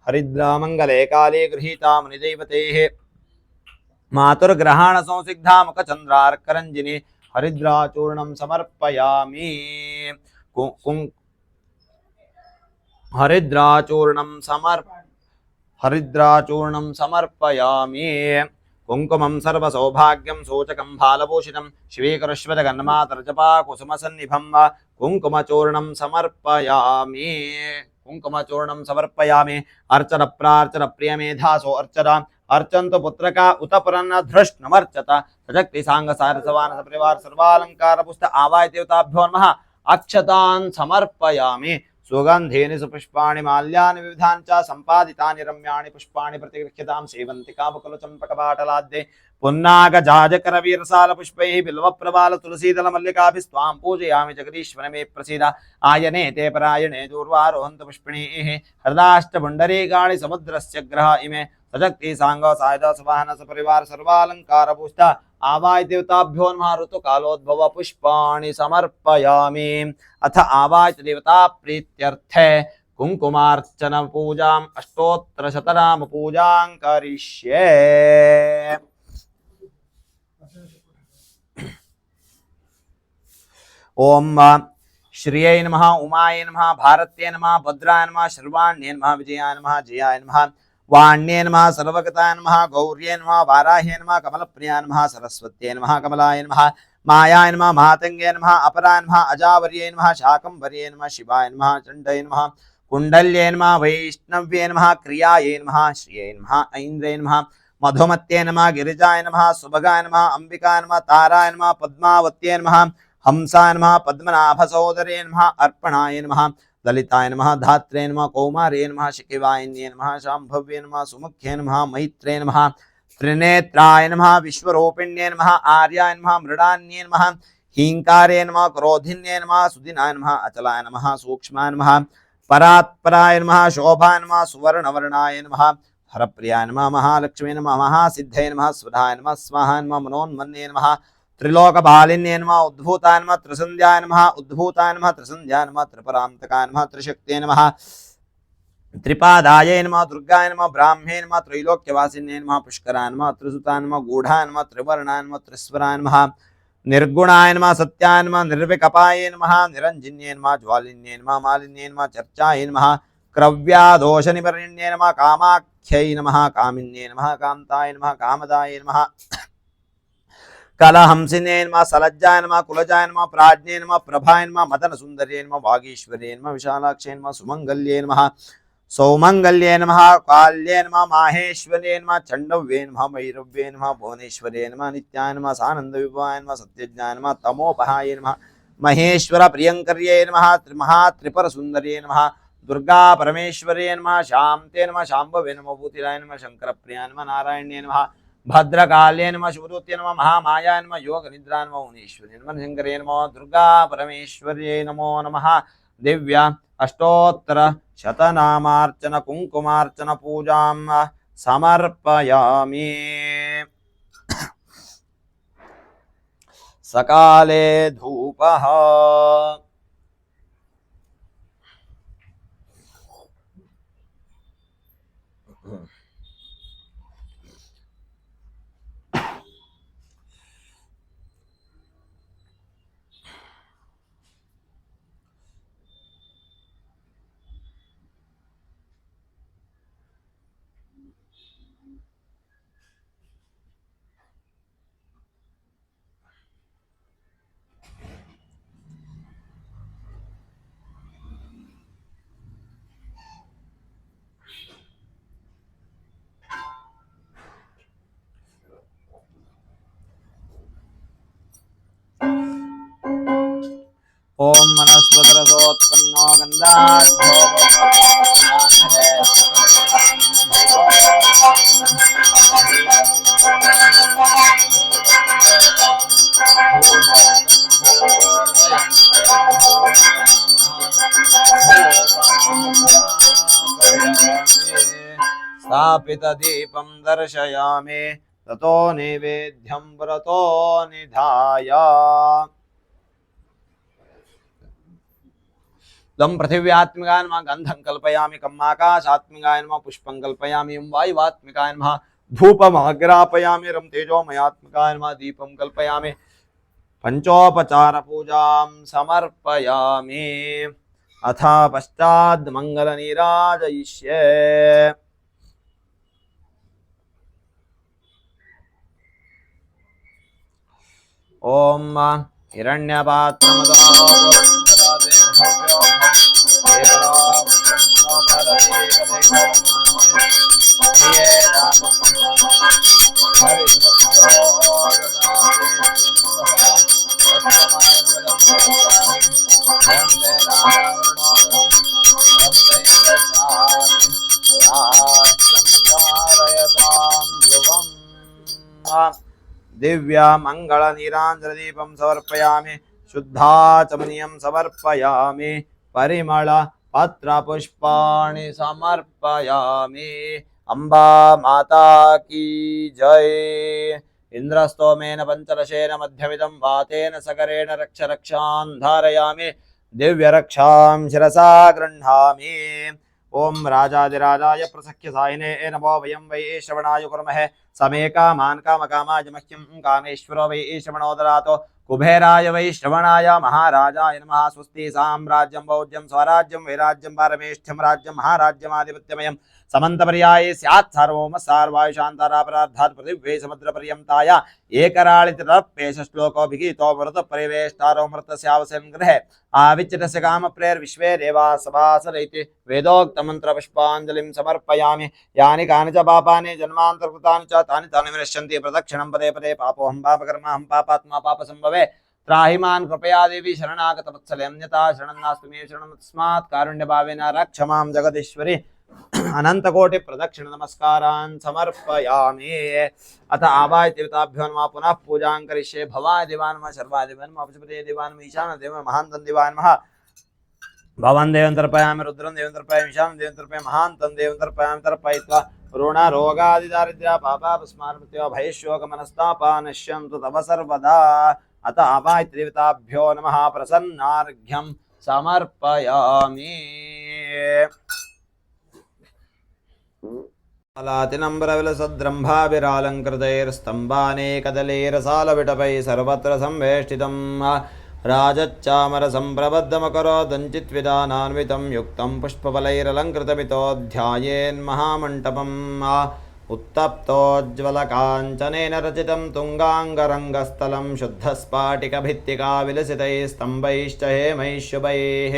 हरिद्रामंगले काले गृहीता मुनिदैवतेः मातुर्ग्रहाण संसिग्धा मुखचंद्रार्करंजिनी हरिद्राचूर्णं समर्पयामि हरिद्राचूर्णं समर्पयामि कुंकुमं सर्वसौभाग्यं सूचकं भालभूषितं श्रीकरश्व जगन्मातर्जपा कुसुमसन्निभं कुंकुमचूर्णं समर्पयामि कुंकुमचूर्णं समर्पयामि अर्चन प्रार्चन प्रियमेधासो अर्चना अर्चन्तु पुत्रका उत पुरन्न धृष्णमर्चत सशक्ति सांग सारसवान सपरिवार सर्वालंकारभूस्त आवाय देवताभ्यो नमः अक्षतान् समर्पयामि सुगंधेन सुपुष्पाणि माल्यानि विविधानि च सम्पादितानि रम्याणि पुष्पाणि प्रतिगृह्यतां सेवन्तिका बकुलचम्पकपाटलाद्ये पुन्नागजाजकरवीरसाल पुष्पैः बिल्वप्रबाल तुलसीदल मल्लिकाभिस्त्वां पूजयामि जगदीश्वर मे प्रसीद आयने ते परायणे दूर्वारोहन्त पुष्पिणीः हृदाष्टपुण्डरीकाणि समुद्रस्य ग्रह इमे सशक्ति सांग सायुधा सवाहन सपरिवार सर्वालंकारभूस्त आवाय देवताभ्यो नमः ऋतुकालोद्भव पुष्पाणि समर्पयामि अथ आवाय देवता प्रीत्यर्थे कुंकुमार्चन पूजाम् अष्टोत्तर शतनाम पूजां करिष्ये ओम श्रियै नमः उमायै नमः भारत्यै नमः भद्राय नमः शर्वाण्यै नमः विजयाय नमः जयाय नमः वाण्ये नमः सर्वगताय नमः गौर्ये नमः वाराह्ये नमः कमलप्रियाय नमः सरस्वत्यै नमः कमलाय नमः मायाय नमः महातंगे नमः अपराय नमः अजावर्ये नमः शाकंभर्ये नमः शिवाय नमः चण्डये नमः कुण्डल्ये नमः वैष्णव्ये नमः क्रियायै नमः श्रिये नमः ऐन्द्रे नमः मधुमत्ये नमः गिरिजाय नमः सुभगाय नमः अंबिकाय नमः ताराय नमः पद्मावत्ये नमः हंसाय नमः पद्मनाभसोदरे नमः अर्पणाय नमः ललिताय नमः धात्रे नमः कौमारे नमः शिखिवायन्ये नमः शाम्भव्ये नमः सुमुख्ये नमः मैत्रे नमः त्रिनेत्राय नमः विश्वरूपिण्ये नमः आर्याय नमः मृडान्ये नमः हींकारे नमः क्रोधिन्ये नमः सुदिनाय नमः अचलाय नमः सूक्ष्माय नमः परात्पराय नमः शोभाय नमः सुवर्णवर्णाय नमः हरप्रियाय नमः महालक्ष्मी नमः महासिद्धये नमः स्वधाय नमः स्वाहाय नमः मनोन्मन्ये नमः त्रिलोकपालिन्ये नमः उद्भूताय नमः त्रिसन्ध्याय नमः उद्भूताय नमः त्रिसन्ध्याय नमः त्रिपरान्तकाय नमः त्रिशक्त्यै नमः त्रिपादाय नमः दुर्गाय नमः ब्राह्मे नमः त्रैलोक्यवासिन्ये नमः पुष्कराय नमः त्रिसुताय नमः गूढाय नमः त्रिवर्णाय नमः त्रिस्वराय नमः निर्गुणाय नमः सत्याय नमः निर्विकपाय नमः निरञ्जन्ये नमः ज्वालिन्ये नमः मालिन्ये नमः चर्चाय नमः क्रव्यादोषनिवर्ण्ये नमः कामाख्यै नमः कामिन्ये नमः कान्ताय नमः कामदाय नमः कलहंसिने नमः सलज्जाय नमः कुलजाय नमः प्राज्ञे नमः प्रभाय नमः मदनसुन्दर्ये नमः वागीश्वर्ये नमः विशालाक्षे नमः सुमङ्गल्ये नमः सौमङ्गल्ये नमः काल्ये नमः माहेश्वर्ये नमः चण्डव्ये नमः भैरव्ये नमः भुवनेश्वर्ये नमः नित्याय नमः सानन्दविभवाय नमः सत्यज्ञाय नमः तमोपहाय नमः महेश्वर प्रियङ्कर्ये नमः महात्रिपुरसुन्दर्ये नमः दुर्गा परमेश्वर्ये नमः शान्ते नमः शाम्भवे नमः भूतिराय नमः शङ्करप्रियाय नमः नारायण्ये नमः भद्रकाल्ये नमः शिवदूत्ये नमः महामायाय नमः योगनिद्राय नमः उनेश्वर्ये नमः शङ्करे नमः दुर्गा परमेश्वर्ये नमो नमः दिव्य अष्टोत्तर शतनामार्चन कुङ्कुमार्चन पूजां समर्पयामि। सकाले धूपः ओम वनस्पतिरसोत्पन्नो गन्धाढ्यो स्थापितदीपं दर्शयामि ततो नैवेद्यं व्रतो निधाय दम पृथिव्यात्मिकाय नमः गंधं कल्पयामि कम् आकाशात्मिकाय नमः पुष्पं कल्पयामि वायुवात्मिकाय नमः धूपमाग्रापयामि रं तेजोमयात्मिकाय नमः दीपं कल्पयामि पंचोपचार पूजां समर्पयामि अथ पश्चात् मंगलनीराजयिष्ये। ओम दिव्य मंगल नीरांजन दीपं समर्पयामि शुद्धाचमनीयं समर्पयामि परिमल पत्र पुष्पाणि समर्पयामि। अम्बा माता की जय। इंद्रस्तोमेन पंचरशेन मध्यमिदं वातेन सकरेण रक्ष रक्षां धारयामि दिव्य रक्षां शिरसा गृह्णामि। ओम राजाधिराजाय प्रसख्य सायिने नमो वयं वै श्रवणाय कुर्महे समे कामान् कामकामाय मह्यं कामेश्वरो वै श्रवणो ददातु कुबेराय वै श्रवणाय महाराजाय नमः। स्वस्ति साम्राज्यं भौज्यं स्वराज्यं वैराज्यं पारमेष्ठ्यं राज्यं महाराज्यमाधिपत्यमयं समन्तपर्याये स्यात् सार्वभौम सार्वायुषान्तरापरार्धात् पृथिव्यै समुद्रपर्यन्ताय एकराळितरप्येष श्लोको विगीतो मृतपरिवेष्टारो मृतस्यावसन् गृहे आविच्यतस्य कामप्रेर विश्वे देवा सभासरैति वेदोक्तमन्त्रपुष्पाञ्जलिं समर्पयामि। यानि कानि च पापानि जन्मान्तर्कृतानि च तानि तानि विनश्यन्ति प्रदक्षिणं पदे पदे पापोऽहं पापकर्माहं पापात्मा पापसम्भवे त्राहि मां कृपया देवी शरणागतवत्सले अन्यथा शरणं नास्ति मे शरणं तस्मात् कारुण्यभावेन रक्ष मां जगदीश्वरी। अनंतकोटि प्रदक्षिण नमस्कारान् समर्पयामि। अथ आवाय देवताभ्यो नमः पुनः पूजां करिष्ये। भवाय देवाय नमः शर्वाय देवाय नमः पशुपते देवाय नमः ईशान देवाय महान्तं देवाय नमः भवान् देवं तर्पयामि रुद्रं देवं तर्पयामि ईशानं देवं तर्पयामि महान्तं देवं तर्पयामि तर्पयित्वा ऋणरोगादिदारिद्र्य पापापस्मार्मृत्यो भयशोकमनस्तापा नश्यन्तु तव सर्वदा अत अपायत्रिवताभ्यो नमः प्रसन्नार्घ्यं समर्पयामि लातिनम्बरविलसद्रम्भाभिरालङ्कृतैर्स्तम्भानेकदलैरसालविटपैः सर्वत्र संवेष्टितं राजच्चामरसम्प्रबद्धमकरोदञ्चित्विधानान्वितं युक्तं पुष्पफलैरलङ्कृतमितो ध्यायेन्महामण्टपम् उत्तप्तोज्ज्वलकाञ्चनेन रचितं तुङ्गाङ्गरङ्गस्थलं शुद्धस्फाटिकभित्तिकाविलसितैः स्तम्भैश्च हेमैः शुभैः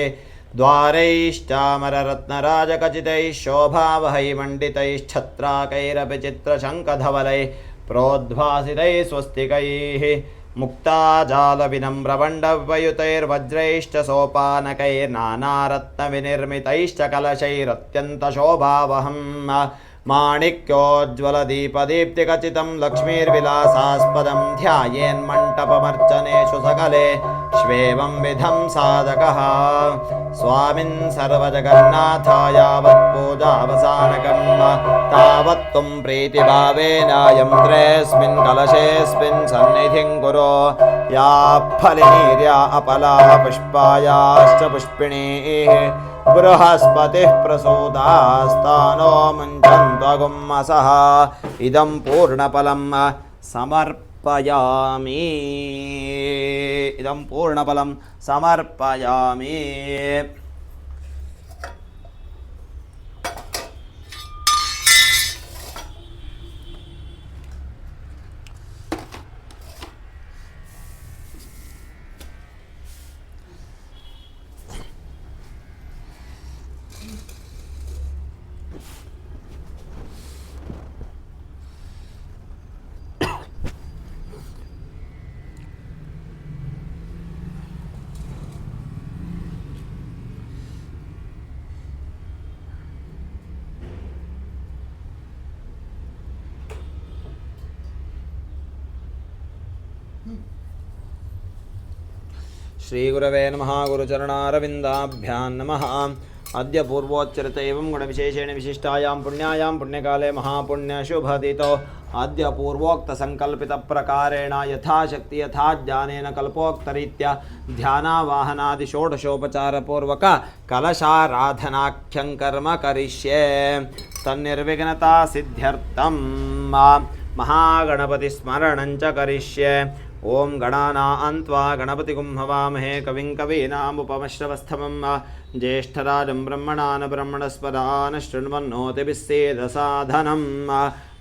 द्वारैश्चामररत्नराजखचितैः शोभावहैमण्डितैश्छत्राकैरपि चित्रशङ्खधवलैः प्रोद्भासितैः स्वस्तिकैः मुक्ताजालविनम्रमण्डपयुतैर्वज्रैश्च सोपानकैर्नानारत्नविनिर्मितैश्च कलशैरत्यन्तशोभावहम् माणिक्योज्ज्वलदीपदीप्तिखचितं लक्ष्मीर्विलासास्पदं ध्यायेन्मण्टपमर्चनेषु सकले श्वेवं विधं साधकः स्वामिन् सर्वजगन्नाथाय यावत्पूजावसानकं तावत् त्वं प्रीतिभावेन यन्त्रेऽस्मिन् कलशेऽस्मिन् सन्निधिं कुरु या फलिनीर्या अपलाः पुष्पायाश्च पुष्पिणीः बृहस्पतिः प्रसूतास्तानो मुञ्चन्त्वगुम्मसः इदं पूर्णफलं समर्पयामि श्रीगुरवे नमः गुरुचरणारविन्दाभ्यां नमः अद्य पूर्वोच्चरित एवं गुणविशेषेण विशिष्टायां पुण्यायां पुण्यकाले महापुण्यशुभदितो अद्य पूर्वोक्तसङ्कल्पितप्रकारेण यथाशक्ति यथाज्ञानेन कल्पोक्तरीत्या ध्यानावाहनादि षोडशोपचारपूर्वक कलशाराधनाख्यं कर्म करिष्ये तन्निर्विघ्नता सिद्ध्यर्थं महागणपतिस्मरणं च करिष्ये ओं गणानां त्वा गणपतिगुं हवामहे कविं कवीनामुपमश्रवस्तमं ज्येष्ठराजं ब्रह्मणान् ब्रह्मणस्पदान् शृण्वन्नोतिभिस्सेदसाधनं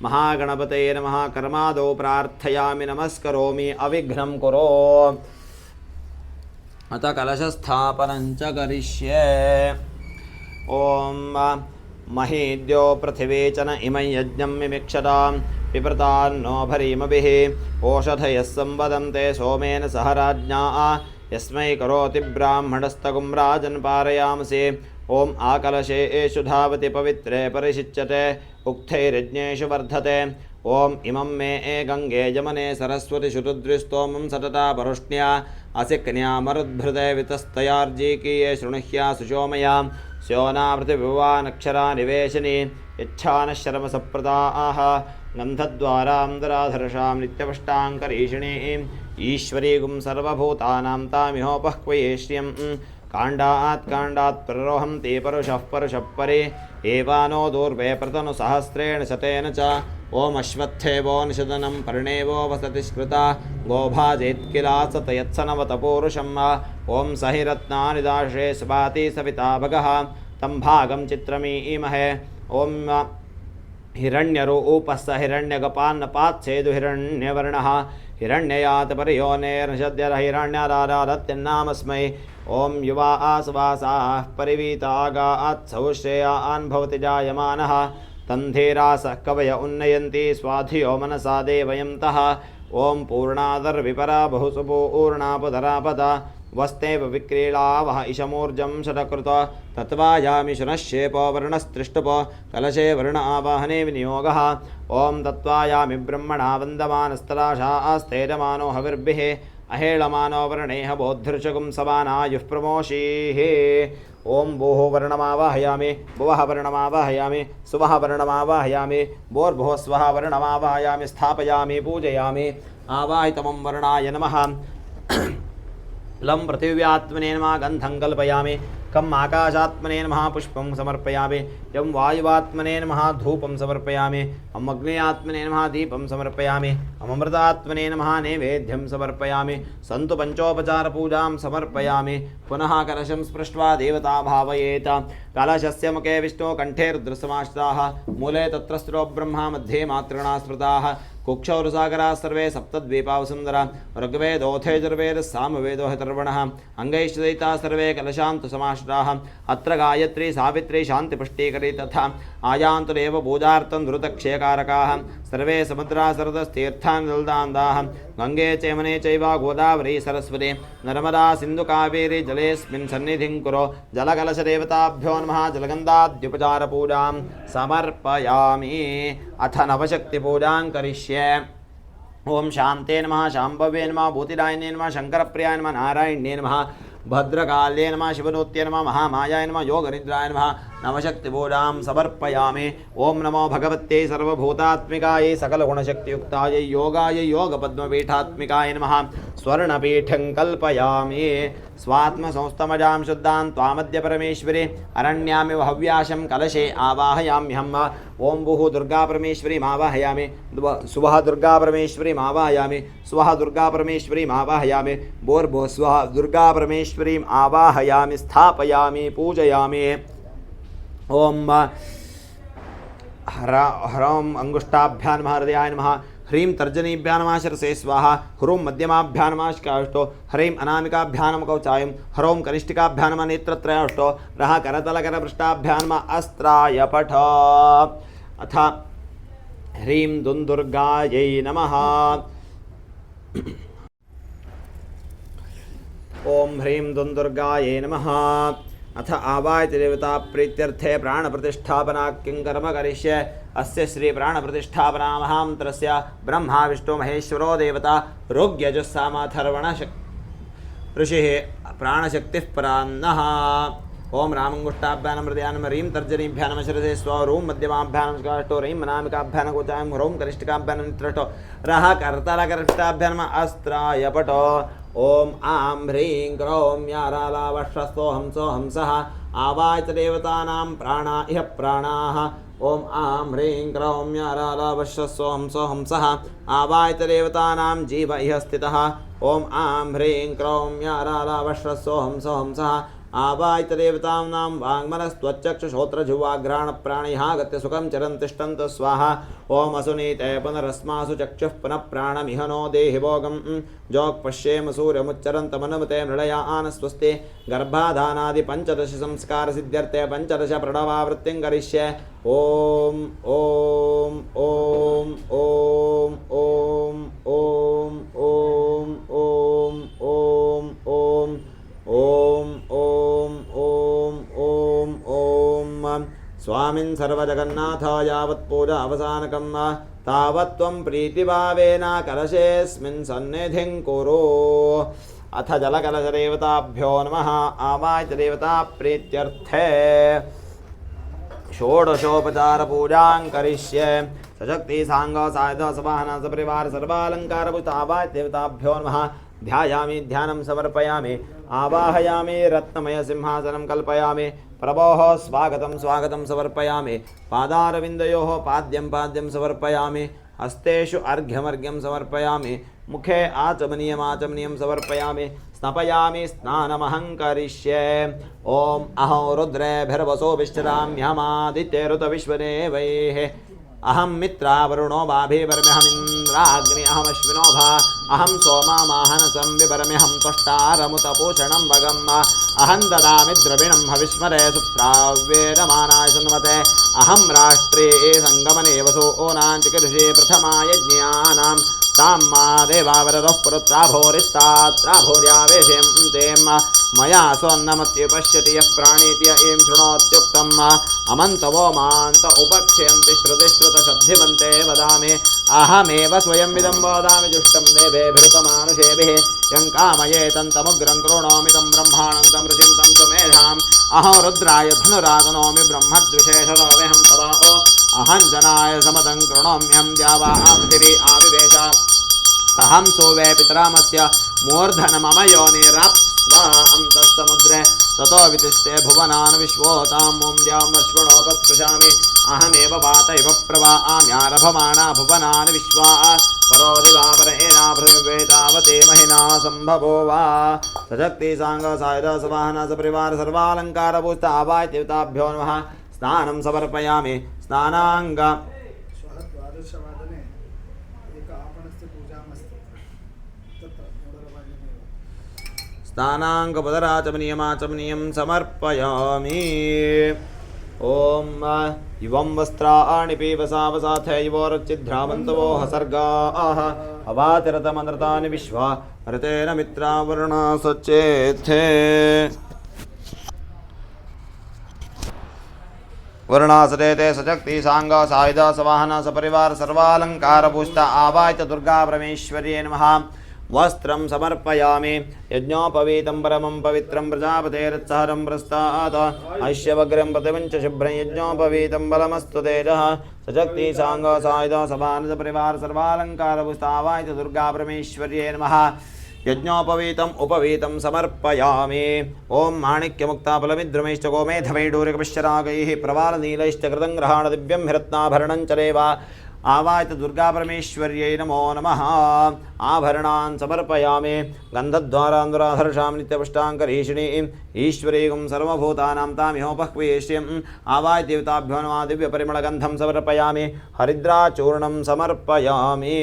महागणपतये नमः कर्मादौ प्रार्थयामि नमस्करोमि अविघ्नं कुरु अथ कलशस्थापनं च करिष्ये ओं महीद्यो पृथिवी च न इमं यज्ञं मिमिक्षतां पिप्रतान्नो भरीमभिः ओषधयः संवदन्ते सोमेन सह राज्ञा यस्मै करोति ब्राह्मणस्तगुं राजन् पारयामसि ओम आकलशेषु धावति पवित्रे परिशिच्यते उक्थैर्यज्ञेषु वर्धते ओम इमं मे गंगे यमने सरस्वती शुरुद्रिस्तोमं सतता परुष्ण्या असिक्न्या मरुद्भृते वितस्तयार्जीकीये शृणुह्या सुशोमया स्योनावृतिविवानक्षरा निवेशनी यच्छानशर्मसप्रदाः गन्धद्वारान्दराधर्षां नित्यपष्टाङ्करीषिणीं ईश्वरीगुं सर्वभूतानां तामिहोपह्वये श्रियं काण्डात् प्ररोहन्ति परुषः परुषः परे एवानो दूर्वे प्रतनुसहस्रेण शतेन च ओम अश्वत्थेवो निषदनं पर्णेवो वसति स्मृता गोभाजेत्किलासत यत्सनवतपूरुषम् ओम सहिरत्नानि दाशे स्वाति सविता भगः तं भागं चित्रमीमहे ओम हिरण्यरूपस्य हिरण्यगपान्नपाच्छेदु हिरण्यवर्णः हिरण्ययात परियोनेर्निषद्यरहिरण्यादारत्यन्नामस्मै ओम युवा आसवासाः परिवीतागात् सौश्रेयान् भवति जायमानः तन्धीरासः कवय उन्नयन्ति स्वाधियो मनसा देवयन्तः ओम पूर्णादर्विपरा बहुसुपूर्णापधरापदा वस्तेव विक्रीडावः इशमूर्जं शतकृत तत्त्वायामि शुनश्चेपो वर्णस्त्रिष्टुप कलशे वर्ण आवाहने विनियोगः ओम तत्त्वायामि ब्रह्मणा वन्दमानस्तराशास्तेजमानो हविर्भिः अहेळमानो वर्णेह बोद्धृशगुं समानायुः प्रमोषीः ओम भूः वर्णमावाहयामि भुवः वर्णमावाहयामि सुवः वर्णमावाहयामि भोर्भुवः स्वः वर्णमावाहयामि स्थापयामि पूजयामि आवाहितमं वर्णाय नमः लं पृथिव्यात्मने नमः गन्धं कल्पयामि कम् आकाशात्मने नमः पुष्पं समर्पयामि यं वायुवात्मने नमः धूपं समर्पयामि अम् अग्नेयात्मने नमः दीपं समर्पयामि अमृतात्मने नमः नैवेद्यं समर्पयामि सन्तु पञ्चोपचारपूजां समर्पयामि पुनः कलशं स्पृष्ट्वा देवता भावयेत कलशस्य मुखे विष्णो कंठे रुद्रसमाश्रिताः मूले तत्र स्थिरो ब्रह्मा मध्ये मातृगणाः स्मृताः कुक्षौरसागराः सर्वे सप्तद्वीपावसुन्दरा ऋग्वेदोऽथयजुर्वेदः सामवेदो हतर्वणः अङ्गैश्चैताः सर्वे कलशान्तु समाश्रिताः अत्र गायत्री सावित्री शान्तिपुष्टिकरी तथा आयान्तु देव पूजार्थं द्रुतक्षयकारकाः सर्वे समुद्राः सरदस्तीर्थान् जलदान्दाः गङ्गे चैमने चैव गोदावरी सरस्वती नर्मदा सिन्धु कावेरी जलेऽस्मिन् सन्निधिं कुरु जलकलशदेवताभ्यो नमः जलगन्धाद्युपचारपूजां समर्पयामि अथ नवशक्तिपूजां करिष्ये ओम शांते नमः शांभवे नमः भूतिदायिने नमः शंकरप्रियाय नमः नारायण्ये नमः भद्रकाल्ये नमः शिवनूत्ये नमः महामायाय नमः योगनिद्राय नमः नवशक्तिपूजां समर्पयामि ओम नमो भगवत्यै सर्वभूतात्मिकायै सकलगुणशक्तियुक्तायै योगाय योगपद्मपीठात्मिकाय नमः स्वर्णपीठं कल्पयामि स्वात्मसंस्तमजां शुद्धां त्वामद्य परमेश्वरी अरण्यामि हव्याशं कलशे आवाहयाम्यहम् ओम भूः दुर्गा परमेश्वरी मावाहयामि सुवः दुर्गा परमेश्वरी मावाहयामि स्वः दुर्गा परमेश्वरी मावाहयामि भोर्भुवः स्वः दुर्गा परमेश्वरी आवाहयामि स्थापयामि पूजयामि ओम ह्रौं अंगुष्ठाभ्यां नमः हृदयाय नमः ह्रीं तर्जनीभ्यां नमः शिरसे स्वाहा ह्रूं मध्यमाभ्यां नमः शिखाष्टो ह्रीं अनामिकाभ्यां नमः कवचायं ह्रौं कनिष्ठिकाभ्यां नमः नेत्रत्रयाष्टो रः करतलकरपृष्ठाभ्यां नमः अस्त्राय पठ अथ ह्रीं दुन्दुर्गायै नमः ओम ह्रीं दुन्दुर्गायै नमः अथ आवाहति देवता प्रीत्यर्थे प्राणप्रतिष्ठापना किं कर्म करिष्ये अस्य श्री प्राणप्रतिष्ठापनामहामन्त्रस्य ब्रह्मा विष्णु महेश्वरो देवता ऋग्यजुस्सामाथर्वण ऋषिः प्राणशक्तिः परान्नः ओम रामंगुष्ठाभ्यां हृदयां ह्रीं तर्जनीभ्यां नमः शिरसे स्व ह्रूं मध्यमाभ्यां स्काष्टो ह्रीं अनामिकाभ्यां गोचायं ह्रौं कनिष्ठिकाभ्यां नेत्रष्टो रः करतलकरपृष्ठाभ्यां नमः अस्त्राय पठ ओम आं ह्रीं क्रों यारालावश्वस्तोऽहं सोऽहंसः आवाहित देवतानां प्राणा इह प्राणाः ओम आं ह्रीं क्रों यारालावश्वस्तोऽहं सोऽहंसः आवाहित देवतानां जीव इह स्थितः ओम आं ह्रीं क्रों यारालावश्वस्तोऽहं सोऽहंसः आवाहित देवतानां वाङ्मनस्त्वच्चक्षुश्रोत्रजिह्वाघ्राणप्राणैः गत्य सुखं चरन् तिष्ठन्तु स्वाहा ओम असुनीते पुनरस्मासु चक्षुः पुनः प्राणमिह नो देहि भोगं जोक् पश्येम सूर्यमुच्चरन्तमनुमते मृळयान स्वस्ति गर्भाधानादि पंचदश संस्कार सिद्ध्यर्थे पंचदश प्रणवावृत्तिं करिष्ये ओम ओम ओम ओम ओम ओम ओम ओम ओम ओम ओम ओम ओम ओम ओम स्वामिन् सर्वजगन्नाथ यावत् पूजा अवसानकं तावत् त्वं प्रीतिभावेन कलशेऽस्मिन् सन्निधिं कुरु अथ जलकलशदेवताभ्यो नमः आवाहित देवता प्रीत्यर्थे षोडशोपचारपूजां करिष्ये सशक्ति सांग सायुध सवाहन सपरिवार सर्वालंकारभूत आवाहित देवताभ्यो नमः ध्यायामि ध्यानं समर्पयामि आवाहयामि रत्नमय सिंहासनं कल्पयामि प्रभोः स्वागतं स्वागतं समर्पयामि पादारविन्दयोः पाद्यं पाद्यं समर्पयामि हस्तेषु अर्घ्यमर्घ्यं समर्पयामि मुखे आचमनीयम् आचमनीयं समर्पयामि स्नपयामि स्नानमहं करिष्ये ओम अहो रुद्रेभिर्वसोभिश्चराम्यहमादित्ये ऋतविश्वदेवैः अहं मित्रा वरुणो बाभिर्वर्म्यहमिन्द्राग्नि अहमश्विनो भा अहं सोमामाहनसं विवर्म्यहं त्वष्टारमुतपूषणं भगम् अहं ददामि द्रविणं हविष्मरे सुप्राव्येरमानाय सन्वते अहं राष्ट्रे सङ्गमने वसूनाञ्चिकीर्षे प्रथमायज्ञानां तां मा देवावरदः पुरुत्राभोरिस्तात्राभोर्यावेशं तेम मया सोन्नमत्युपश्यति यः प्राणीति य एं शृणोत्युक्तम् अमन्तवो मान्त उपक्षयन्ति श्रुतिश्रुतशब्धिमन्ते वदामि अहमेव स्वयमिदं वदामि जुष्टं देवेभिरुतमानुषेभिः यं कामयेतन्तमुग्रं कृणोमि तं ब्रह्माणं तं ऋषिं तं सुमेधाम् अहं रुद्राय धनुरातनोमि ब्रह्मद्विशेषणोऽहं तवाओ अहं जनाय समदं कृणोम्यहं द्यावा पृथिवी आविवेश अहं सोवे पितरामस्य मूर्धनमम योनिराप्स्वा अन्तःसमुद्रे ततो वितिष्ठे भुवनान् विश्वोतां मोन्द्यामश्वणोपस्पृशामि अहमेव वात इव प्रवाम्यारभमाणा भुवनानि विश्वा परो दिवापरेणा पृथिव्येतावते महिना सम्भवो वा सशक्ति साङ्गसायुध सवाहन सपरिवार सर्वालङ्कारभूतावायदेवताभ्यो नमः स्नानं समर्पयामि स्नानाङ्ग श्वः द्वादशवादने एक आपणस्य पूजामस्ति तत्र मूढरवाण्यमेव स्नानाङ्गपदराचमनीयमाचमनीयं समर्पयामि ॐ इवं वस्त्राणि पीवसावसाथैवोरचिद्ध्रावन्तवो हसर्गाः अवातिरतमनृतानि विश्वा ऋतेन मित्रावरुणा सचेथे वर्णासरेते सशक्ति सांग सायुध सवाहन सपरिवार सर्वालंकारभूषिता आवाहित दुर्गा परमेश्वर्यै नमः वस्त्रं समर्पयामि यज्ञोपवीतं परमं पवित्रं प्रजापतेरत्सहरं प्रस्तात् ऐश्यवग्रं प्रतिपञ्च शुभ्रं यज्ञोपवीतं बलमस्तु तेजः सशक्ति सांग सायुध सवाहन सपरिवार सर्वालंकारभूषिता आवाहित दुर्गा परमेश्वर्यै नमः यज्ञोपवीतम् उपवीतं समर्पयामि ॐ माणिक्यमुक्ताफलमिद्रमैश्च गोमेधवैडूर्यकपिश्चरागैः प्रवालनीलैश्च कृतं ग्रहाण दिव्यं हिरत्नाभरणं चरेव आवाहित दुर्गा परमेश्वर्यै नमो नमः आभरणान् समर्पयामि गन्धद्वारान्दुराधर्षां नित्यपुष्टाङ्करीषिणीम् ईश्वरीगं सर्वभूतानां तामिहोपह्वेष्यम् आवाहित देवताभ्यो नमः दिव्यपरिमलगन्धं समर्पयामि हरिद्राचूर्णं समर्पयामि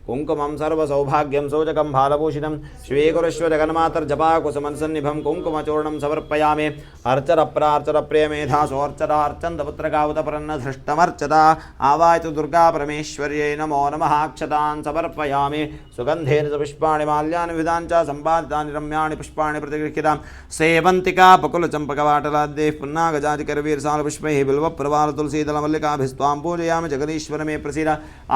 कुङ्कुमं सर्वसौभाग्यं सोजकं भालभूषितं स्वीकुरुष्व जगन्मातर्जपाकुसुमसन्निभं कुङ्कुमचूर्णं समर्पयामि अर्चरप्रार्चरप्रियमेधा सोऽर्चरार्चन्दपुत्रकावतपरन्नधृष्टमर्चता आवाहित दुर्गा परमेश्वर्यै नमो नमः अक्षतान् समर्पयामि सुगन्धेन च पुष्पाणि माल्यानि विविधानि च सम्पादितानि रम्याणि पुष्पाणि प्रतिगृह्यतां सेवन्तिका बकुलचम्पकवाटलाद्यैः पुन्नागजातिकरवीरसालपुष्पैः बिल्वप्रवालतुलसीदलमल्लिकाभिस्त्वां पूजयामि जगदीश्वर मे प्रसीद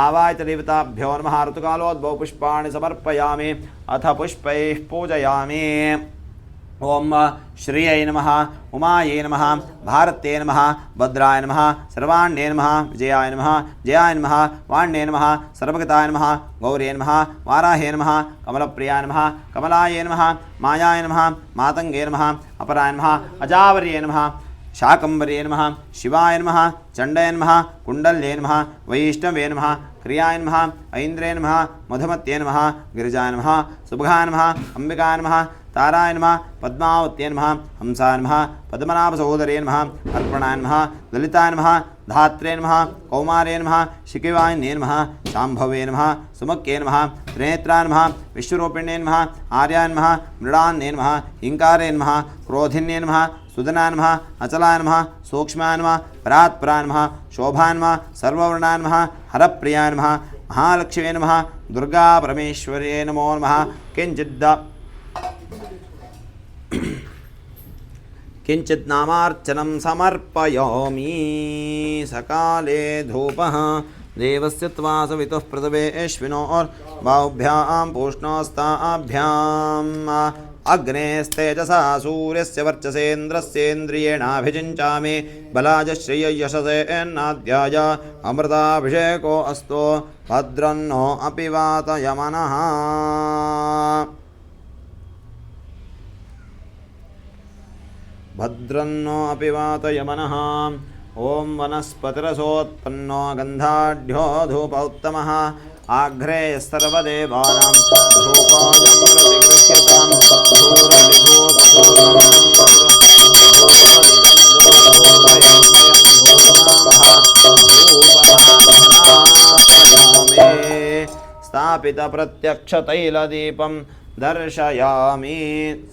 आवाहित देवताभ्यो नमः ऋतुकालोद्भव पुष्पाणि समर्पयामि अथ पुष्पैः पूजयामि ओम श्रियै नमः उमायै नमः भारत्यै नमः भद्राय नमः सर्वाण्ये नमः विजयाय नमः जयाय नमः वाण्ये नमः सर्वगताय नमः गौर्ये नमः वाराहे नमः कमलप्रियाय नमः कमलाय नमः मायाय नमः मातङ्गे नमः अपराय नमः अजावर्ये नमः शाकंभर्ये नमः शिवाय नमः चण्डये नमः कुण्डल्ये नमः वैष्णवे नमः क्रियाय नमः ऐन्द्रे नमः मधुमत्ये नमः गिरिजाय नमः सुभगाय नमः अंबिकाय नमः ताराय नमः पद्मावत्ये नमः हंसाय नमः पद्मनाभसहोदरे नमः अर्पणाय नमः ललिताय नमः धात्रे नमः कौमारे नमः शिखिवाहिन्ये नमः शाम्भवे नमः सुमक्ये नमः त्रिनेत्राय नमः विश्वरूपिण्ये नमः आर्याय नमः मृडान्ये नमः हिंकारे नमः क्रोधिन्ये नमः सुदनाय नमः अचलाय नमः सूक्ष्माय नमः परात्पराय नमः शोभाय नमः सर्ववर्णाय नमः हरप्रियाय नमः महालक्ष्मी नमः दुर्गा परमेश्वर्यै नमो नमः किंचित् नामार्चनं समर्पयामि सकाले धूपः देवस्य त्वा सवितुः प्रतवेश्विनोर्बाहुभ्यां पूष्णोस्ताभ्याम् अग्नेस्तेजसा सूर्यस्य वर्चसेन्द्रस्येन्द्रियेणाभिषिञ्चामि बलाज श्रिययशसेन्नाद्याय अमृताभिषेको अस्तु भद्रन्नो अपि वातयमनः भद्रन्नो अपि वातयमनः ॐ वनस्पतिरसोत्पन्नो गन्धाढ्यो धूप उत्तमः आघ्रेयः सर्वदेवानां धूपायं प्रतिगृह्यतां स्थापितप्रत्यक्षतैलदीपं दर्शयामि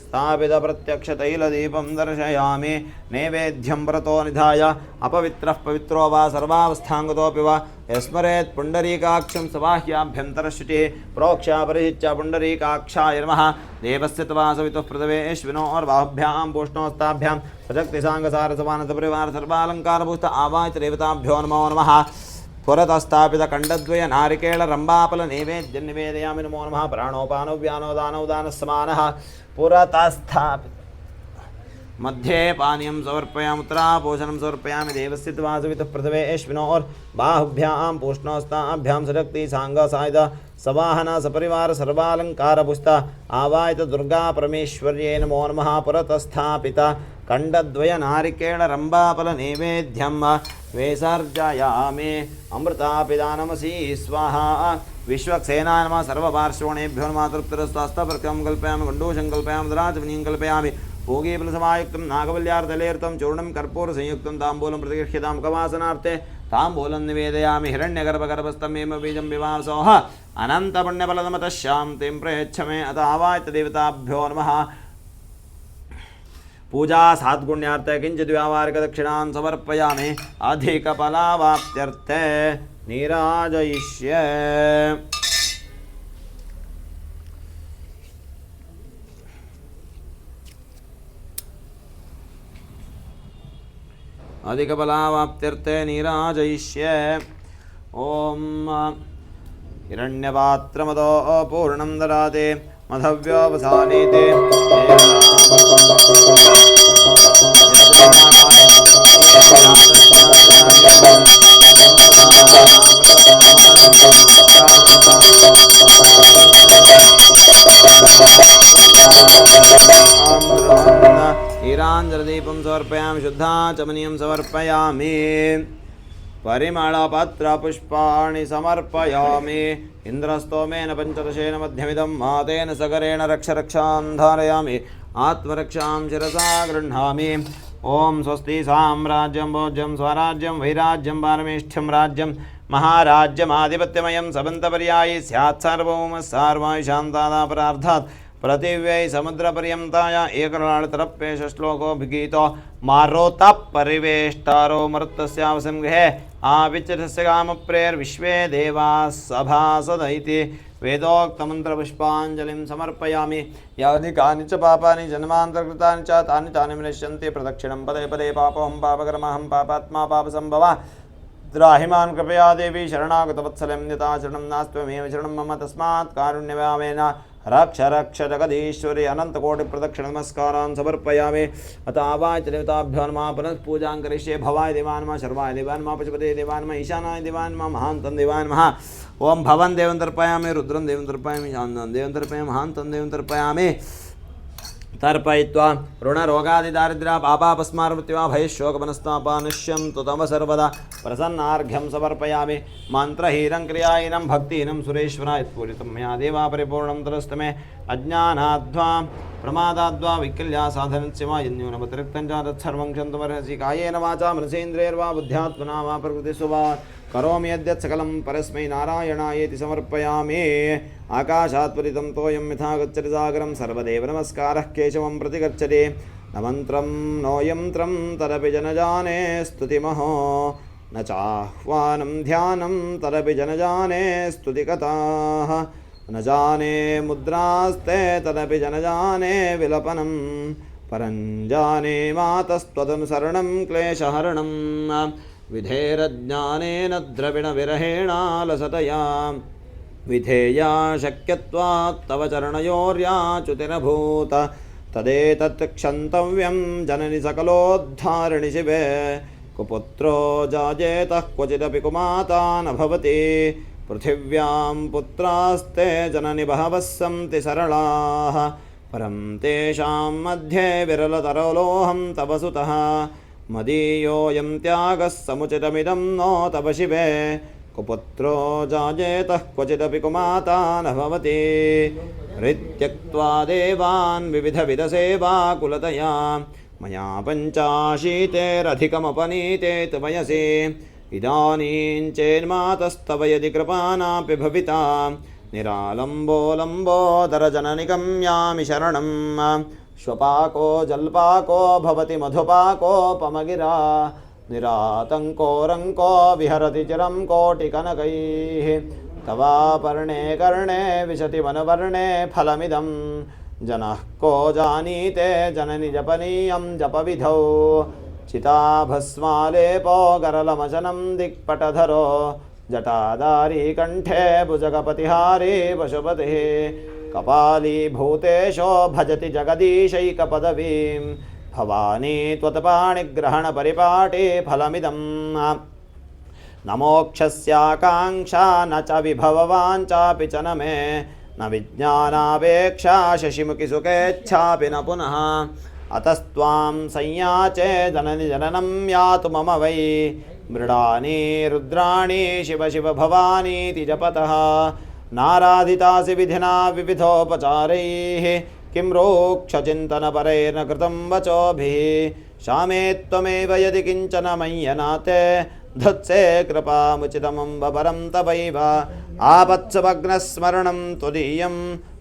स्थापितप्रत्यक्षतैलदीपं दर्शयामि नैवेद्यं व्रतो निधाय अपवित्रः पवित्रो वा सर्वावस्थाङ्गतोऽपि वा यस्मरेत् पुण्डरीकाक्षं सबाह्याभ्यन्तरशुचिः प्रोक्ष्या परिचित्य पुण्डरीकाक्षाय नमः देवस्य तवा सवितुः पृथिवेश्विनोर्बाहुभ्यां पूष्णोस्ताभ्यां सशक्तिसाङ्गसारसमानसपरिवार सर्वालङ्कारभूत आवाच देवताभ्यो नमो नमः पुरतस्थापित खण्डद्वय नारिकेल रम्बापल नैवेद्यं निवेदयामि नमो नमः प्राणोपानो व्यानो दानौ दानः समानः पुरतस्थापित मध्ये पानीयं समर्पयामि उत्तरापोषणं समर्पयामि देवस्य वासवितः पृथिवेश्विनोर्बाहुभ्यां पूष्णोस्ताभ्यां सशक्ति साङ्गसायुध सवाहन सपरिवार सर्वालङ्कारपुष्ट आवाहित दुर्गा परमेश्वर्यै नमो नमः पुरतस्थापित खण्डद्वय नारिकेल रम्बाफल नैवेद्यं विसर्जयामि अमृतापिदानमसि स्वाहा विश्वक्सेनाय नमः सर्वपार्श्वणेभ्यो नमः तृप्तिरस्तास्तपर्कं कल्पयामि गण्डूषं कल्पयामि दराचमनीं कल्पयामि भोगीफलसमायुक्तं नागवल्यार्दलेर्तं चूर्णं कर्पूरसंयुक्तं ताम्बूलं प्रतिगृह्यतां मुखवासनार्थे ताम्बूलं निवेदयामि हिरण्यगर्भगर्भस्थमेव बीजं विवासोः अनन्तपुण्यफलदमतः शान्तिं प्रयच्छ मे अत आवाहित देवताभ्यो नमः पूजा साद्गुण्यार्थे किञ्चित् व्यावहारिकदक्षिणान् समर्पयामि अधिकफलावाप्त्यर्थे नीराजयिष्ये अधिकफलावाप्त्यर्थे नीराजयिष्ये ॐ हिरण्यपात्रमदो पूर्णं ददाति मधव्योपसानीते हीराञ्जलदीपं समर्पयामि शुद्धाचमनीयं समर्पयामि परिमलपत्रपुष्पाणि समर्पयामि इन्द्रस्तोमेन पञ्चदशेन मध्यमिदं मातेन सगरेण रक्षां धारयामि आत्मरक्षां शिरसा गृह्णामि ॐ स्वस्ति साम्राज्यं भोज्यं स्वराज्यं वैराज्यं पारमेष्ठ्यं राज्यं महाराज्यमाधिपत्यमयं सबन्तपर्यायि स्यात् सार्वभौमः सार्वायुषान्तादापरार्थात् पृथिव्यै समुद्रपर्यन्ताय एकराळतरप्येष श्लोकोऽभिगीतो मारोतः परिवेष्टारो मरुत्तस्यावसं गृहे आविच्यस्य कामप्रेर्विश्वे देवाः सभासद इति वेदोक्तमन्त्रपुष्पाञ्जलिं समर्पयामि यानि कानि च पापानि जन्मान्तर्कृतानि च तानि विनश्यन्ति प्रदक्षिणं पदे पदे पापोऽहं पापकर्महं पापात्मा पापसम्भवः द्राहिमान् कृपया देवी शरणागतवत्सलं यथा शरणं नास्त्वमेव शरणं मम तस्मात् कारुण्यभावेन रक्ष रक्ष जगदीश्वरी अनन्तकोटिप्रदक्षिणनमस्कारान् समर्पयामि अत आवाच देवताभ्यो नमः पुनः पूजां करिष्ये भवाय देवान् नमः शर्वाय देवान् नमः पशुपते देवान् नमः ईशानाय देवान् नमः महान्तं देवान् नमः ओं भवन् देवं तर्पयामि रुद्रं देवं तर्पयामि शान्तं देवं तर्पयामि महान्तं देवं तर्पयामि तर्पयित्वा ऋणरोगादिदारिद्र्या पापापस्मारमृत्युवा भयशोकमनस्तापानुष्यं तम सर्वदा प्रसन्नार्घ्यं समर्पयामि मन्त्रहीनं क्रियाहीनं भक्तिहीनं सुरेश्वराय यत्पूरितं मया देवा परिपूर्णं तदस्तु मे अज्ञानाद्वा प्रमादाद्वा विकल्या साधनस्य वा यन्यूनमतिरिक्तं च तत्सर्वं क्षन्तुमर्हसि कायेन वाचा मनसेन्द्रियैर्वा बुद्ध्यात्मना वा प्रकृतिषु वा करोमि यद्यत् सकलं परस्मै नारायणायेति समर्पयामि आकाशात् पतितं तोयं यथा गच्छति सागरं सर्वदेव नमस्कारः केशवं प्रति गच्छति न मन्त्रं नो यन्त्रं तदपि जनजाने स्तुतिमहो न चाह्वानं ध्यानं तदपि जनजाने स्तुतिकथाः न जाने मुद्रास्ते तदपि जनजाने विलपनं परञ्जाने मातस्त्वदनुसरणं क्लेशहरणं विधेरज्ञानेन द्रविणविरहेणालसतया विधेया शक्यत्वात् तव चरणयोर्याच्युतिरभूत तदेतत् क्षन्तव्यं जननि सकलोद्धारिणि शिवे कुपुत्रो जायेतः क्वचिदपि कुमाता न भवति पृथिव्यां पुत्रास्ते जननि बहवः सन्ति सरलाः परं तेषां मध्ये विरलतरलोऽहं तव सुतः मदीयोऽयं त्यागः समुचितमिदं नो तव शिवे कुपुत्रो जायेतः क्वचिदपि कुमाता न भवति हृत्यक्त्वा देवान् विविधविधसेवाकुलतया मया पञ्चाशीतेरधिकमपनीते तु वयसि इदानीं चेन्मातस्तव यदि कृपानापि भविता निरालम्बोलम्बोदरजननिगम्यामि शरणं श्वपाको जल्पाको भवति मधुपाकोपमगिरा निरातङ्को विहरति चिरं कोटिकनकैः तवापर्णे कर्णे विशति वनवर्णे फलमिदं जनः को जानीते जननि जपनीयं जपविधौ चिताभस्मालेपो गरलमचनं दिक्पटधरो जटाधारी कंठे भुजगपतिहारी पशुपतिः कपाली भूतेशो भजति जगदीशैकपदवीं भवानी त्वत्पाणिग्रहणपरिपाटी फलमिदं न मोक्षस्याकाङ्क्षा न च विभववाञ्चापि च न मे न विज्ञानापेक्षा शशिमुखि सुखेच्छापि न पुनः अतस्त्वां संयाचे जननि जननं यातु मम वै मृडानी रुद्राणी शिव शिव भवानीति जपतः नाराधितासि विधिना विविधोपचारैः किं रोक्षचिन्तनपरैर्न कृतं वचोभिः शामे त्वमेव यदि किञ्चन मय्यनाते धत्से कृपामुचितमम्ब परं तवैव आपत्सुभग्नस्मरणं त्वदीयं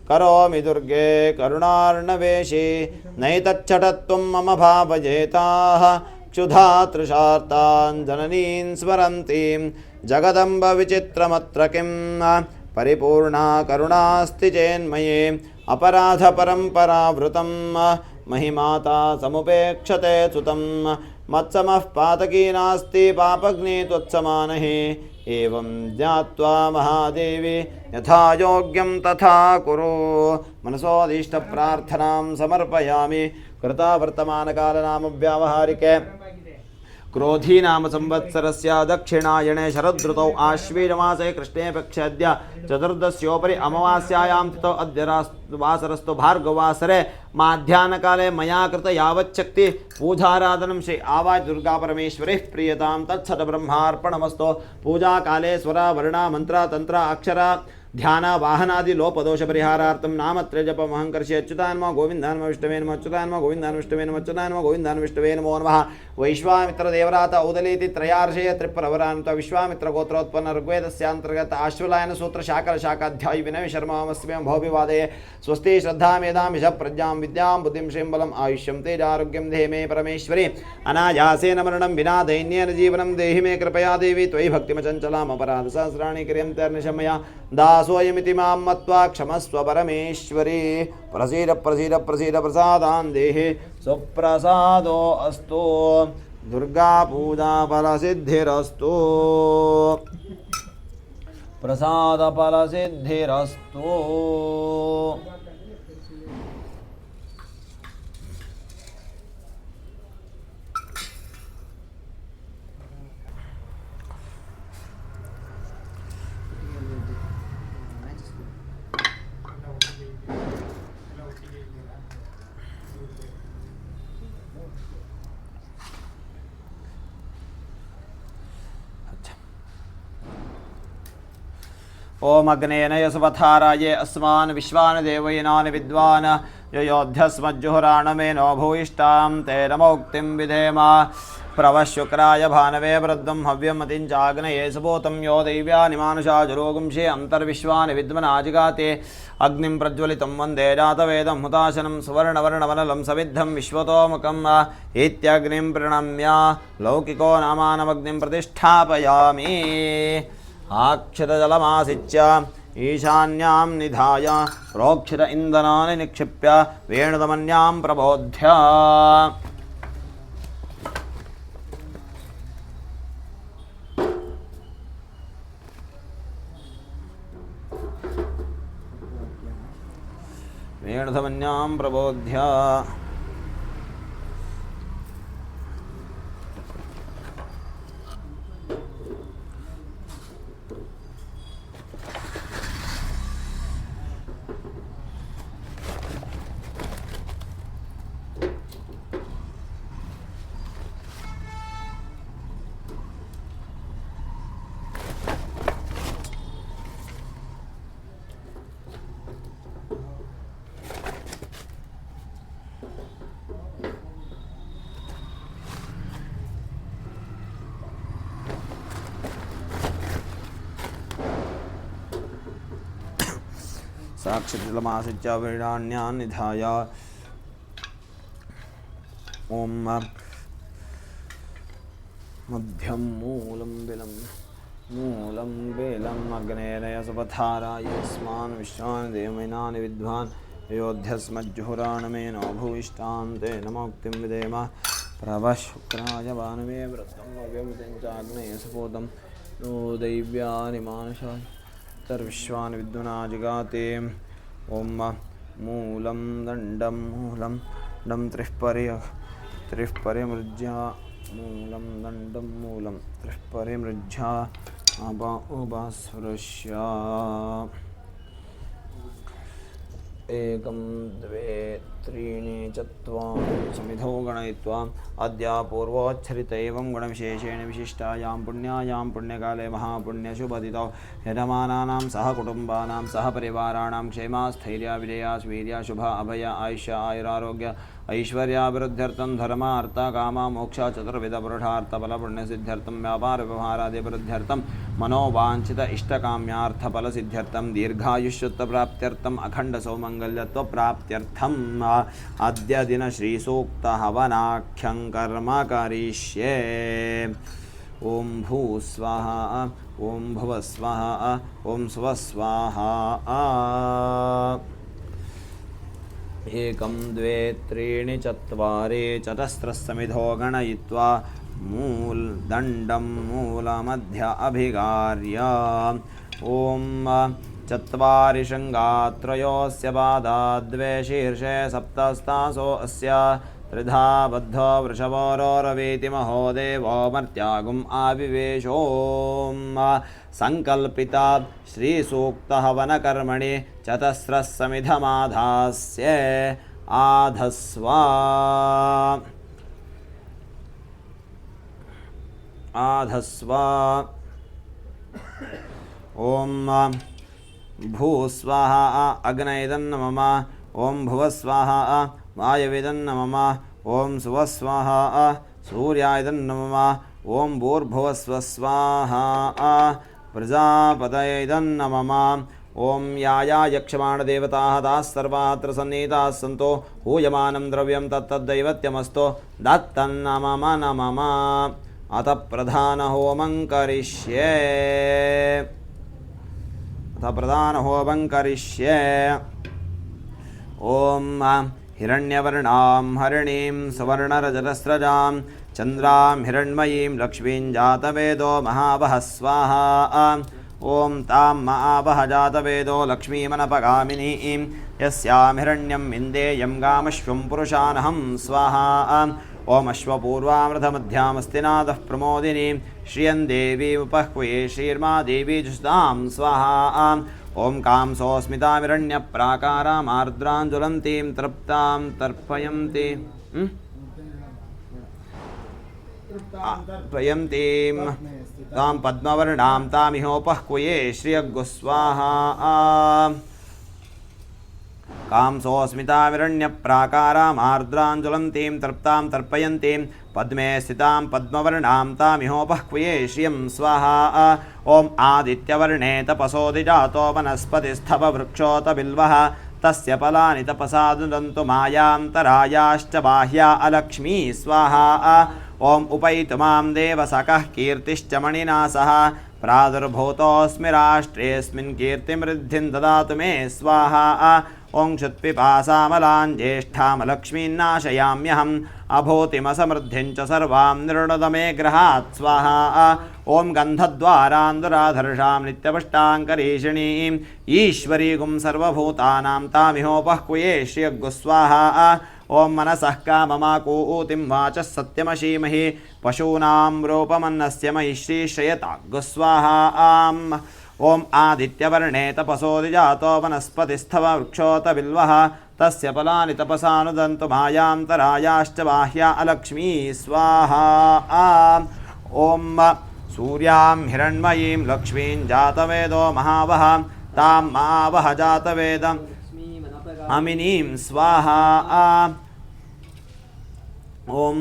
करोमि दुर्गे करुणार्णवेशे नैतच्छटत्वं मम भावयेताः क्षुधा तृषार्तान् जननीन् स्मरन्तीं जगदम्ब विचित्रमत्र किं परिपूर्णा करुणास्ति चेन्मये अपराधपरम्परावृतं महिमाता समुपेक्षते सुतं मत्समः पातकी नास्ति पापग्नि त्वत्समानः एवं ज्ञात्वा महादेवी यथा योग्यं तथा कुरु मनसोदीष्टप्रार्थनां समर्पयामि कृता वर्तमानकालनाम व्यावहारिके क्रोधी नाम संवत्सरस्य दक्षिणायणे शरदृतौ आश्वीजमासे कृष्णे पक्षेऽद्य चतुर्दश्योपरि अमावास्यायां तिथौ अद्य वासरस्तु भार्गववासरे माध्याह्नकाले मया कृत यावच्छक्ति पूजाराधनं श्री आवाज दुर्गा परमेश्वरीः प्रीयतां तत्सत् ब्रह्मार्पणमस्तु पूजाकाले स्वरा वर्णा मंत्रा तंत्रा अक्षरा ध्यान वाहनादि लोपदोष परिहारार्थं नामत्रय जपमहं करिष्ये अच्युतान्म गोविन्दान्म विष्णवे नमः अच्युतान्म गोविन्दान् विष्णवे नमः अच्युतान्म गोविन्दान् विष्णवे नमो नमः वैश्वामित्र देवरात औदलीति त्रयार्षेय त्रिप्रवरान्त विश्वामित्र गोत्रोत्पन्न ऋग्वेदस्यान्तर्गत आश्वलायन सूत्र शाकर शाखाध्यायी विनय शर्मामस्म्यं भौविवादये स्वस्ति श्रद्धा मेधां यश प्रज्ञां विद्यां बुद्धिं श्रीं बलम् आयुष्यं तेजारोग्यं देहि मे परमेश्वरी अनायासेन मरणं विना दैन्येन जीवनं देहि मे कृपया देवी त्वयि भक्तिमचञ्चलाम् अपराधसहस्राणि क्रियन्तेर्निशमया दासोऽयमिति मां मत्वा क्षमस्व परमेश्वरी प्रसीद प्रसीद प्रसीद प्रसादान् देहि सुप्रसादो अस्तु दुर्गा पूजा फलसिद्धिरस्तु प्रसाद फलसिद्धिरस्तु ओम अग्नेन यशवथाराये अस्मान् विश्वान् देवयिनान् विद्वान् योऽध्यस्मज्जुहुराणमेनो भूयिष्ठां तेन मौक्तिं विधेम प्रवशुक्राय भानवे वृद्धं हव्यमतिं चाग्नये सुभूतं यो दैव्यानिमानुषाजुरोगुंषे अन्तर्विश्वानि विद्मनाजिगाते अग्निं प्रज्वलितं वन्दे जातवेदं हुताशनं सुवर्णवर्णवनलं सविद्धं विश्वतोमुखम् इत्यग्निं प्रणम्य लौकिको नामानमग्निं प्रतिष्ठापयामि आक्षितजलमासिच्य ईशान्यां निधाय प्रोक्षित इन्धनानि निक्षिप्य वेणुदमन्यां प्रबोध्य साक्षितलमासिच्य वीराण्यान् निधाय ॐ मध्यं मूलं बेलम् अग्नेरय सुपथाराय यस्मान् विश्वान् देवैनानि विद्वान् अयोध्यस्मज्जुहुराणमेनो भूयिष्ठान् तेन मोक्तिं विधेम प्रभः शुक्राय भानुमे व्रतं भव्यं चाग्नेय सपोतं नो दैव्यानि मानसाय तर्विश्वानि विद्युना जगाते ॐ मूलं दण्डं त्रिः परिमृज्य मूलं दण्डं मूलं त्रिः परिमृज्य उपास्पृश्य 1 2 3 4 समिधौ गणयित्वा अद्य पूर्वोच्छरित एवं गुणविशेषेण विशिष्टायां पुण्यायां पुण्यकाले महापुण्यशुभदितौ यजमानानां सह कुटुम्बानां सह परिवाराणां क्षेमा स्थैर्य विजया वीर्य शुभ अभय आयुष्य आयुरारोग्य ऐश्वर्याभिवृद्ध्यर्थं धर्म अर्थ काम मोक्ष चतुर्विध पुरुषार्थ फल पुण्यसिद्ध्यर्थं व्यापार व्यवहारादिवृद्ध्यर्थं मनोवांछित इष्टकाम्यार्थ फल सिद्ध्यर्थं दीर्घायुष्यत्व प्राप्त्यर्थं अखंड सौमंगल्यत्व प्राप्त्यर्थं अद्य दिन श्री सूक्त हवनाख्यं कर्म करिष्ये ओं भू स्वाहा ओं भुव स्वाहा ओं स्व स्वाहा 1 2 3 4 चतस्रस्समिधो गणयित्वा मूलदण्डं मूलमध्य अभिगार्य ॐ 4 शृङ्गात्रयोस्य पादा 2 शीर्षे 7 स्तासो अस्य त्रिधा बद्धो वृषभोरोरवीति महो देवो मर्त्यागुम् आविवेशों संकल्पिता श्रीसूक्तहवनकर्मणि चतस्रस्समिधमाधास्य आधस्वा ॐ भूस्वाहा अग्नयदन्नमम ॐ भुवस्वाहा वायवेदन्नमम ॐ सुवस्वाहा सूर्यायदन्नमम ॐ भूर्भुवस्वस्वाहा प्रजापतयेदन्नमम ॐ या यक्षमाणदेवताः ताः सर्वाः अत्र सन्नीताः सन्तो हूयमानं द्रव्यं तत्तद्दैवत्यमस्तु दत्तन्नमम नमम अथ प्रधानहोमं करिष्ये ॐ हिरण्यवर्णां हरिणीं सुवर्णरजतस्रजां चन्द्रां हिरण्मयीं लक्ष्मीं जातवेदो महावः स्वाहा ॐ तां महावः जातवेदो लक्ष्मीमनपगामिनीं यस्यां हिरण्यं विन्देयं गामश्वं पुरुषानहं स्वाहा ॐ अश्वपूर्वामृतमध्यामस्तिनादः प्रमोदिनीं श्रियं देवीमुपह्वये श्रीर्मा देवी जुष्टां स्वाहा ॐ कांसोऽस्मितामिरण्यप्राकारामार्द्राञ्ज्वलन्तीं तृप्तां तर्पयन्ति तां पद्मवर्णां तामिहोपह्वये श्रियगुस्वाहा कांसोऽस्मितामिरण्यप्राकारामार्द्राञ्ज्वलन्तीं तृप्तां तर्पयन्तीं पद्मे स्थितां पद्मवर्णां तामिहोपह्वये श्रियं स्वाहा ॐ आदित्यवर्णे तपसोऽधिजातो वनस्पतिस्थव वृक्षोत बिल्वः तस्य फलानि तपसा नुदन्तु मायान्तरायाश्च बाह्या अलक्ष्मी स्वाहा ॐ उपैतु मां देवसखः कीर्तिश्च मणिना सह प्रादुर्भूतोऽस्मि राष्ट्रेऽस्मिन् कीर्तिमृद्धिं ददातु मे स्वाहा ॐ क्षुत्पिपासामलां ज्येष्ठामलक्ष्मीन्नाशयाम्यहम् अभूतिमसमृद्धिं च सर्वां निर्णुद मे गृहात् स्वाहा ॐ गन्धद्वारान्दुराधर्षां नित्यपुष्टाङ्करीषिणीं ईश्वरीगुं सर्वभूतानां तामिहोपह्वये श्रियगुस्वाहा ॐ मनसः काममाकूतिं वाचः सत्यमशीमहि पशूनां रूपमन्नस्य मयि श्रीश्रयतागुस्वाहा ॐ आदित्यवर्णे तपसोऽधिजातो वनस्पतिस्थव वृक्षोत बिल्वः तस्य फलानि तपसानुदन्तु मायान्तरायाश्च बाह्या अलक्ष्मी स्वाहा ॐ सूर्यां हिरण्मयीं लक्ष्मीं जातवेदो महावः तां महावः जातवेदं अमिनीं स्वाहा ॐ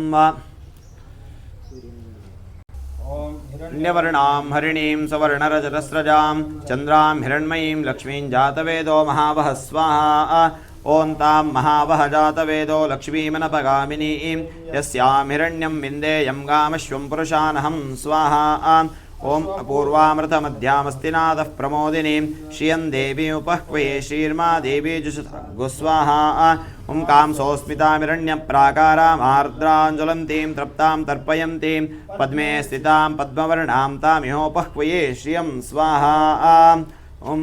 हिरण्यवर्णां हरिणीं सवर्णरजतस्रजां चन्द्रां हिरण्मयीं लक्ष्मीं जातवेदो महावः स्वाहा ॐ तां महावः जातवेदो लक्ष्मीमनपगामिनीं यस्यां हिरण्यं विन्देयं गामश्वं पुरुषानहं स्वाहा ॐ अपूर्वामृतमध्यामस्तिनादः प्रमोदिनीं श्रियं देवीमुपह्वये श्रीर्मा देवी जुषुस्वाहा ॐ कांसोऽस्मितामिरण्यप्राकारामार्द्राञ्ज्वलन्तीं तृप्तां तर्पयन्तीं पद्मे स्थितां पद्मवर्णां तामिहोपह्वये श्रियं स्वाहा ॐ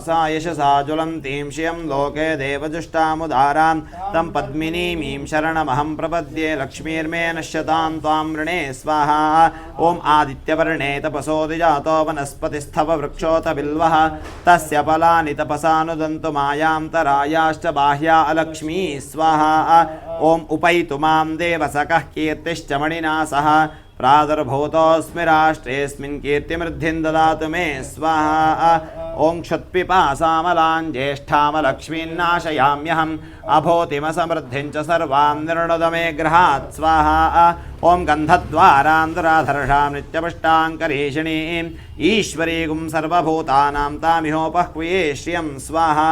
सा यशसा ज्वलन्तीं श्रियं लोके देवजुष्टामुदारां तं पद्मिनीमीं शरणमहं प्रपद्ये लक्ष्मीर्मे नश्यतां त्वां वृणे स्वाहा ॐ आदित्यवर्णे तपसोऽधिजातो वनस्पतिस्थव वृक्षोत बिल्वः तस्य फलानि तपसानुदन्तु मायां तरायाश्च बाह्या अलक्ष्मी स्वाहा ॐ उपैतु मां देवसकः कीर्तिश्च मणिना सह प्रादुर्भूतोऽस्मि राष्ट्रेऽस्मिन् कीर्तिमृद्धिं ददातु मे स्वाहा ॐ क्षुत्पिपासामलां ज्येष्ठामलक्ष्मीन्नाशयाम्यहम् अभूतिमसमृद्धिं च सर्वां निर्णुद मे गृहात् स्वाहा ॐ गन्धद्वारान्तराधर्षां नित्यपुष्टाङ्करीषिणीम् ईश्वरीगुं सर्वभूतानां तामिहोपह्वये श्रियं स्वाहा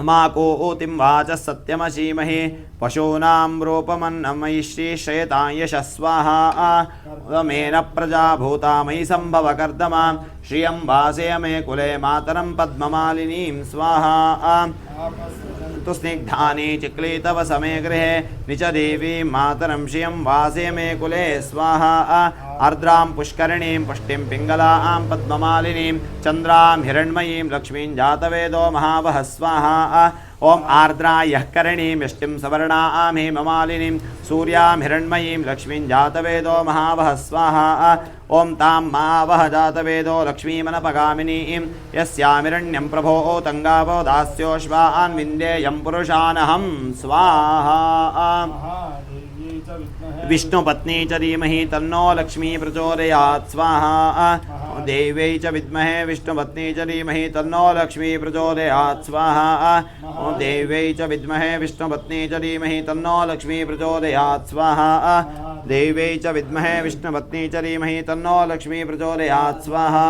माकूतिं वाचः सत्यमशीमहि पशूनां रूपमन्नमयि श्रीश्रयतां यशः स्वाहा मेन प्रजा भूता मयि सम्भव कर्दमां श्रियं वासय मे कुले मातरं पद्ममालिनीं स्वाहा तु स्निग्धानि चिक्लीतव समे गृहे निच देवी मातरं श्रियं वासय मे कुले स्वाहा आर्द्रां पुष्करिणीं पुष्टिं पिङ्गलां पद्ममालिनीं चन्द्रां हिरण्मयीं लक्ष्मीं जातवेदो महावः स्वाहा ॐ आर्द्रायः करणीं यष्टिं सवर्णां हेममालिनीं सूर्यां हिरण्मयीं लक्ष्मीं जातवेदो महावः स्वाहा ॐ तां महावः जातवेदो लक्ष्मीमनपगामिनीं यस्यामिरण्यं प्रभो तङ्गावो दास्योश्वान् विन्देयं पुरुषानहं स्वाहा विष्णुपत्नी च धीमहि तन्नो लक्ष्मी प्रचोदयात् स्वाहा देव्यै च विद्महे विष्णुपत्नी च धीमहि तन्नो लक्ष्मी प्रचोदयात् स्वाहा देव्यै च विद्महे विष्णुपत्नी च धीमहि तन्नो लक्ष्मी प्रचोदयात् स्वाहा देव्यै च विद्महे विष्णुपत्नी च धीमहि तन्नो लक्ष्मी प्रचोदयात् स्वाहा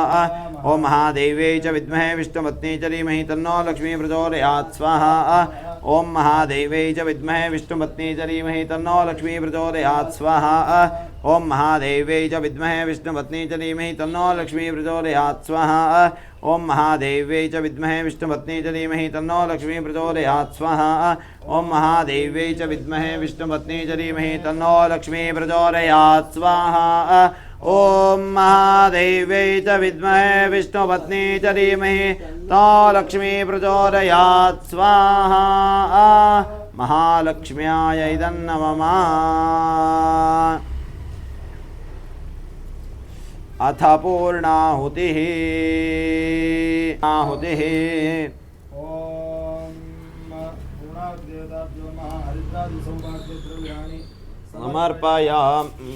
ॐ महादेव्यै च विद्महे विष्णुपत्नी च धीमहि तन्नो लक्ष्मी प्रचोदयात् स्वाहा ॐ महादेव्यै च विद्महे विष्णुपत्नी च धीमहि तन्नो लक्ष्मी प्रचोदयात् स्वाहा ॐ महादेव्यै च विद्महे विष्णुपत्नी च धीमहि तन्नो लक्ष्मी प्रचोदयात् स्वाहा ॐ महादेव्यै च विद्महे विष्णुपत्नी च धीमहि तन्नो लक्ष्मी प्रचोदयात् स्वाहा ॐ महादेव्यै च विद्महे विष्णुपत्नी च धीमहि तन्नो लक्ष्मी प्रचोदयात् स्वाहा ॐ महादेव्यै च विद्महे विष्णुपत्नी च धीमहि तन्नो लक्ष्मी प्रचोदयात् स्वाहा महालक्ष्म्याय इदं नमः अथ पूर्णाहुतिः आहुतिः समर्पयामि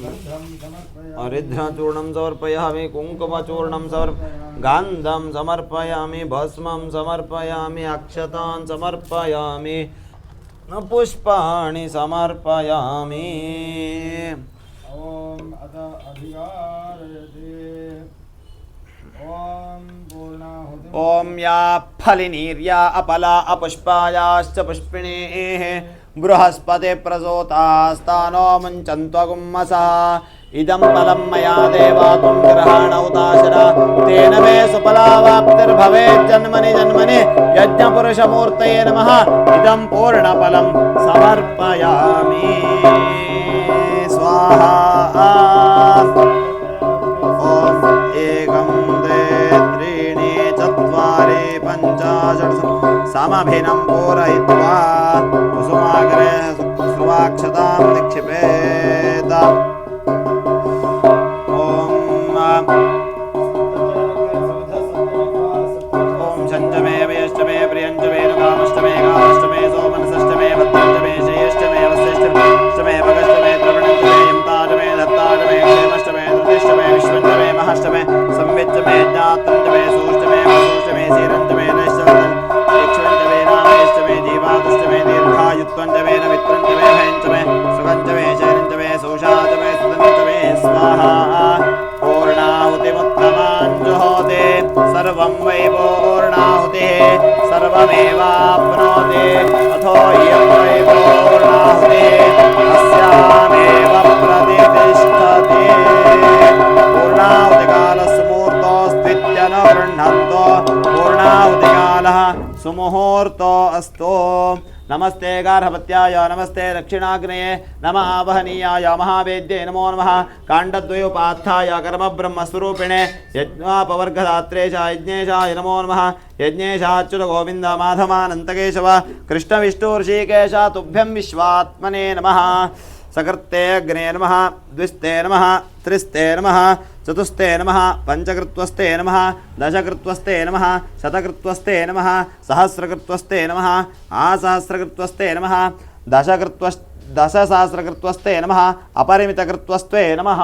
हरिद्रचूर्णं समर्पयामि कुङ्कुमचूर्णं गन्धं समर्पयामि भस्मं समर्पयामि अक्षतान् समर्पयामि पुष्पाणि समर्पयामि ॐ अथ अधिकारयते ॐ पूर्णाहुतिः ॐ या फलिनीर्या अपला अपुष्पायाश्च पुष्पिणीः बृहस्पति प्रसोतास्तानो मुञ्चन्त्वगुम्मसा इदं फलं मया देवा त्वं ग्रहाणौताशरा तेन मे सुफलावाप्तिर्भवेत् जन्मनि जन्मनि यज्ञपुरुषमूर्तये नमः इदं पूर्णफलं समर्पयामि स्वाहा ॐ एकं द्वे त्रीणि चत्वारि पञ्च षट् समभिनं पूरयित्वा कुसुमाग्रे सुवाक्षतां निक्षिपेत् ॐ शञ्चमे वयश्चमे प्रियञ्चमे कामश्चमे कामश्चमे सोमनसश्चमे भद्रञ्चमे श्रेयश्चमे वस्यश्चमे भगश्चमे द्रवणञ्चमे यन्ताचमे दत्ताचमे क्षेमश्चमे धृतिश्चमे विश्वञ्चमे महश्चमे संविच्चमे ज्ञात्रञ्चमे सूश्चमे वसूश्चमे सीरञ्चमे नैश्चमे नामयश्चमे जीवादुश्चमे दीर्घायुत्वञ्चमे नमित्रञ्चमे भयञ्चमे सुगञ्चमे शैरञ्चमे सोषाचमे नमः पूर्णाहुतिमुत्तमां जुहोति सर्वं वै पूर्णाहुतिः सर्वमेवाप्नोति अथो इयं वै पूर्णाहुतिः अस्यामेव प्रतिष्ठति पूर्णाहुतिकालस्य मुहूर्तोऽस्त्वित्यन गृह्णन्तो पूर्णाहुतिकालः सुमुहूर्तो अस्तु नमस्ते गार्हपत्याय नमस्ते दक्षिणाग्नये नमः आवहनीयाय महावेद्ये नमो नमः काण्डद्वयोपात्थाय कर्मब्रह्मस्वरूपिणे यज्ञापवर्गदात्रे च यज्ञेशाय नमो नमः यज्ञेशाच्युत गोविन्द माधवानन्तकेशव कृष्णविष्णुऋषिकेश तुभ्यं विश्वात्मने नमः सकृत्ते अग्ने नमः द्विस्ते नमः त्रिस्ते नमः चतुस्ते नमः पंचकृत्वस्ते नमः दशकृत्वस्ते नमः शतकृत्वस्ते नमः सहस्रकृत्वस्ते नमः आसहस्रकृत्वस्ते नमः दशसहस्रकृत्वस्ते नमः अपरिमितकृत्वस्ते नमः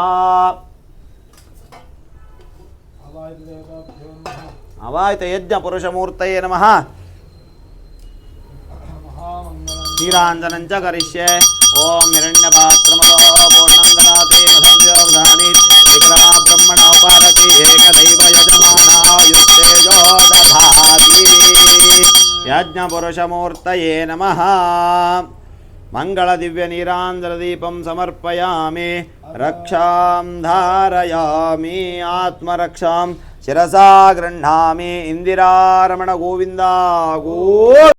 अवायित यज्ञ पुरुषमूर्तये नमः नीराञ्जनं च करिष्ये ओम हिरण्यपात्रमदो पूर्णं ददाति मधव्योवधानि विग्रहा ब्रह्मणा उपारति एकदैव यजमानायुस्तेजो दधाति यज्ञपुरुषमूर्तये नमः मङ्गलदिव्यनीराञ्जनदीपं समर्पयामि रक्षां धारयामि आत्मरक्षां शिरसा गृह्णामि इन्दिरारमण गोविन्दा गो